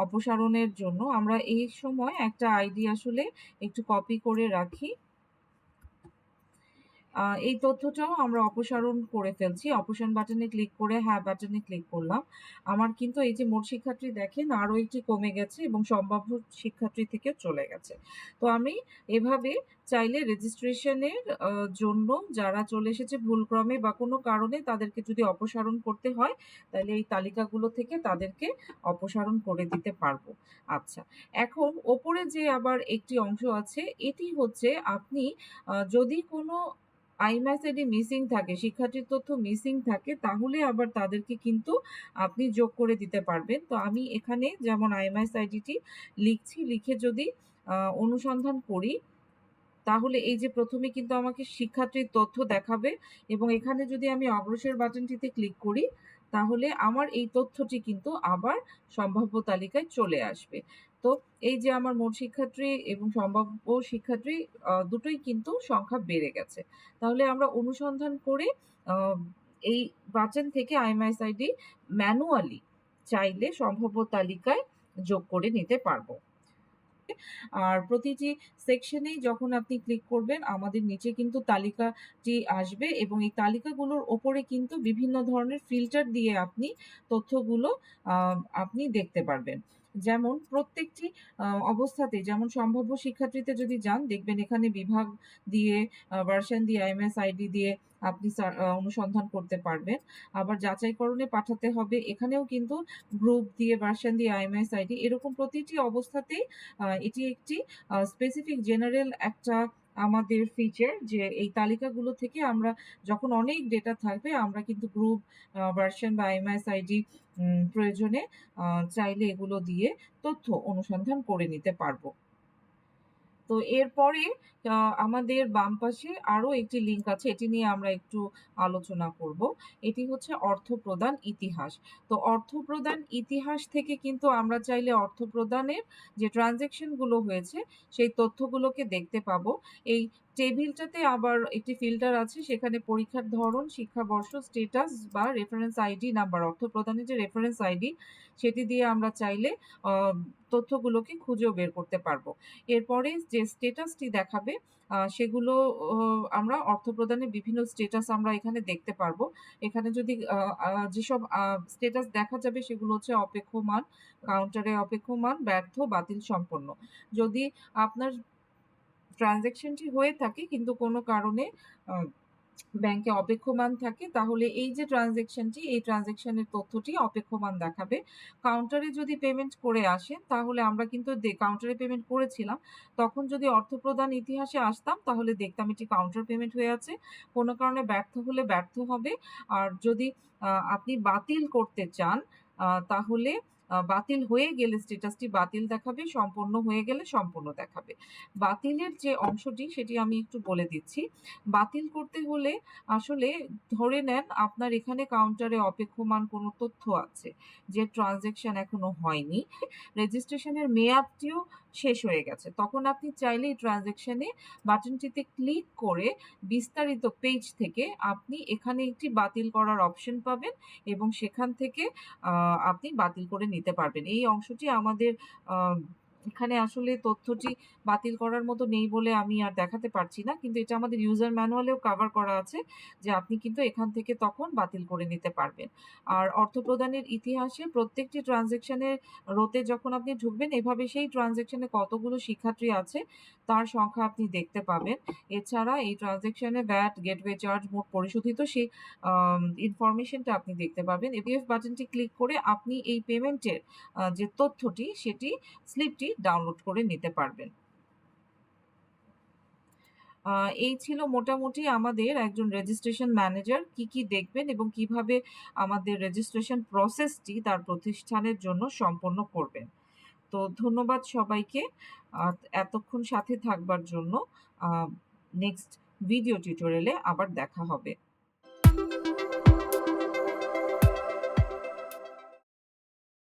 অপসারণের জন্য। আমরা এই সময় একটা আইডি আসলে একটু কপি করে রাখি। এই তথ্যটাও আমরা অপসারণ করে ফেলছি। অপসারণ বাটনে ক্লিক করে হ্যাঁ বাটনে ক্লিক করলাম। আমার কিন্তু এই যে মোট শিক্ষার্থী দেখেন আরো একটি কমে গেছে এবং সম্ভাব্য শিক্ষার্থী থেকে চলে গেছে। তো আমি এভাবে চাইলে রেজিস্ট্রেশনের জন্য যারা চলে এসেছে ভুলক্রমে বা কোনো কারণে তাদেরকে যদি অপসারণ করতে হয় তাহলে এই তালিকাগুলো থেকে তাদেরকে অপসারণ করে দিতে পারবো। আচ্ছা, এখন ওপরে যে আবার একটি অংশ আছে এটি হচ্ছে আপনি যদি কোনো IMAS আইডি মিসিং থাকে, শিক্ষার্থীর তথ্য মিসিং থাকে তাহলে আবার তাদেরকে কিন্তু আপনি যোগ করে দিতে পারবেন। তো আমি এখানে যেমন IMAS আইডিটি লিখছি, লিখে যদি অনুসন্ধান করি তাহলে এই যে প্রথমে কিন্তু আমাকে শিক্ষার্থীর তথ্য দেখাবে এবং এখানে যদি আমি অগ্রসর বাটনটিতে ক্লিক করি তাহলে আমার এই তথ্যটি কিন্তু আবার সম্ভাব্য তালিকায় চলে আসবে। তো এই যে আমার মোট শিক্ষার্থী এবং সম্ভাব্য শিক্ষার্থী দুটোই কিন্তু সংখ্যা বেড়ে গেছে। তাহলে আমরা অনুসন্ধান করে আ এই বাচেন থেকে IMSID ম্যানুয়ালি চাইলে সম্ভাব্য তালিকায় যোগ করে নিতে পারবো। আর প্রতিটি সেকশনেই যখন আপনি ক্লিক করবেন আমাদের নিচে কিন্তু তালিকাটি আসবে এবং এই তালিকাগুলোর ওপরে কিন্তু বিভিন্ন ধরনের ফিল্টার দিয়ে আপনি তথ্যগুলো আ আপনি দেখতে পারবেন। যেমন প্রত্যেকটি অবস্থাতে যেমন সম্ভাব্য শিক্ষার্থীতে যদি যান দেখবেন এখানে বিভাগ দিয়ে ভার্সন দিয়ে IMSID দিয়ে আপনি অনুসন্ধান করতে পারবেন। আবার যাচাইকরণে পাঠাতে হবে এখানেও কিন্তু গ্রুপ দিয়ে ভার্সন দিয়ে IMSID এরকম প্রতিটি অবস্থাতেই এটি একটি স্পেসিফিক জেনারেল একটা আমাদের ফিচার যে এই তালিকাগুলো থেকে আমরা যখন অনেক ডেটা থাকবে আমরা কিন্তু গ্রুপ ভার্সন বা IMSID প্রয়োজনে চাইলে এগুলো দিয়ে তথ্য অনুসন্ধান করে নিতে পারবো। তো এরপরে আ আমাদের বাম পাশে আরো একটি লিঙ্ক আছে। এটি নিয়ে আমরা একটু আলোচনা করব। এটি হচ্ছে অর্থপ্রদান ইতিহাস। তো অর্থপ্রদান ইতিহাস থেকে কিন্তু আমরা চাইলে অর্থপ্রদানের যে ট্রান্সেকশন গুলো হয়েছে সেই তথ্যগুলোকে দেখতে পাবো। এই টেবিলটাতে আবার একটি ফিল্টার আছে সেখানে পরীক্ষার ধরন, শিক্ষাবর্ষ, স্ট্যাটাস বা রেফারেন্স আইডি নাম্বার অর্থপ্রদানের যে রেফারেন্স আইডি সেটি দিয়ে আমরা চাইলে আ তথ্যগুলোকে খুঁজেও বের করতে পারবো। এরপরে যে স্ট্যাটাসটি দেখাবে সেগুলো আমরা অর্থপ্রদানের বিভিন্ন স্ট্যাটাস আমরা এখানে দেখতে পারবো। এখানে যদি যেসব স্ট্যাটাস দেখা যাবে সেগুলো হচ্ছে অপেক্ষমান, কাউন্টারে অপেক্ষমান, ব্যর্থ, বাতিল, সম্পন্ন। যদি আপনার ট্রান্সেকশনটি হয়ে থাকে কিন্তু কোনো কারণে আ ব্যাংকে অপেক্ষমান থাকে তাহলে এই যে ট্রান্সেকশনটি এই ট্রান্সেকশনের তথ্যটি অপেক্ষমান দেখাবে। কাউন্টারে যদি পেমেন্ট করে আসেন তাহলে আমরা কিন্তু কাউন্টারে পেমেন্ট করেছিলাম। তখন যদি অর্থপ্রদান ইতিহাসে আসতাম তাহলে দেখতাম এটি কাউন্টার পেমেন্ট হয়ে আছে। কোনো কারণে ব্যর্থ হলে ব্যর্থ হবে। আর যদি আপনি বাতিল করতে চান তাহলে বাতিল হয়ে গেলে স্ট্যাটাসটি বাতিল দেখাবে, সম্পন্ন হয়ে গেলে সম্পন্ন দেখাবে। বাতিলের যে অংশটি সেটি আমি একটু বলে দিচ্ছি। বাতিল করতে হলে আসলে ধরে নেন আপনার এখানে কাউন্টারে অপেক্ষমান কোনো তথ্য আছে যে ট্রান্সেকশন এখনো হয়নি। রেজিস্ট্রেশনের মেয়াদটিও শেষ হয়ে গেছে। তখন আপনি চাইলে এই ট্রান্সেকশনে বাটনটিতে ক্লিক করে বিস্তারিত পেজ থেকে আপনি এখানে একটি বাতিল করার অপশন পাবেন এবং সেখান থেকে আপনি বাতিল করে নিতে পারবেন। এই অংশটি আমাদের আ এখানে আসলে তথ্যটি বাতিল করার মতো নেই বলে আমি আর দেখাতে পারছি না। কিন্তু এটা আমাদের ইউজার ম্যানুয়ালেও কভার করা আছে যে আপনি কিন্তু এখান থেকে তখন বাতিল করে নিতে পারবেন। আর অর্থপ্রদানের ইতিহাসে প্রত্যেকটি ট্রান্সেকশনের রোতে যখন আপনি ঢুকবেন এভাবে সেই ট্রান্সেকশনে কতগুলো শিক্ষার্থী আছে তার সংখ্যা আপনি দেখতে পাবেন। এছাড়া এই ট্রান্সেকশনে ভ্যাট, গেটওয়ে চার্জ মোট পরিশোধিত সেই ইনফরমেশনটা আপনি দেখতে পাবেন। পিডিএফ বাটনটি ক্লিক করে আপনি এই পেমেন্টের যে তথ্যটি সেটি স্লিপটি ডাউনলোড করে নিতে পারবেন। এই ছিল মোটামুটি আমাদের একজন রেজিস্ট্রেশন ম্যানেজার কি দেখবেন এবং কিভাবে আমাদের রেজিস্ট্রেশন প্রসেসটি তার প্রতিষ্ঠানের জন্য সম্পন্ন করবেন। তো ধন্যবাদ সবাইকে আ এতক্ষণ সাথে থাকবার জন্য। আ নেক্সট ভিডিও টিউটোরিয়ালে আবার দেখা হবে।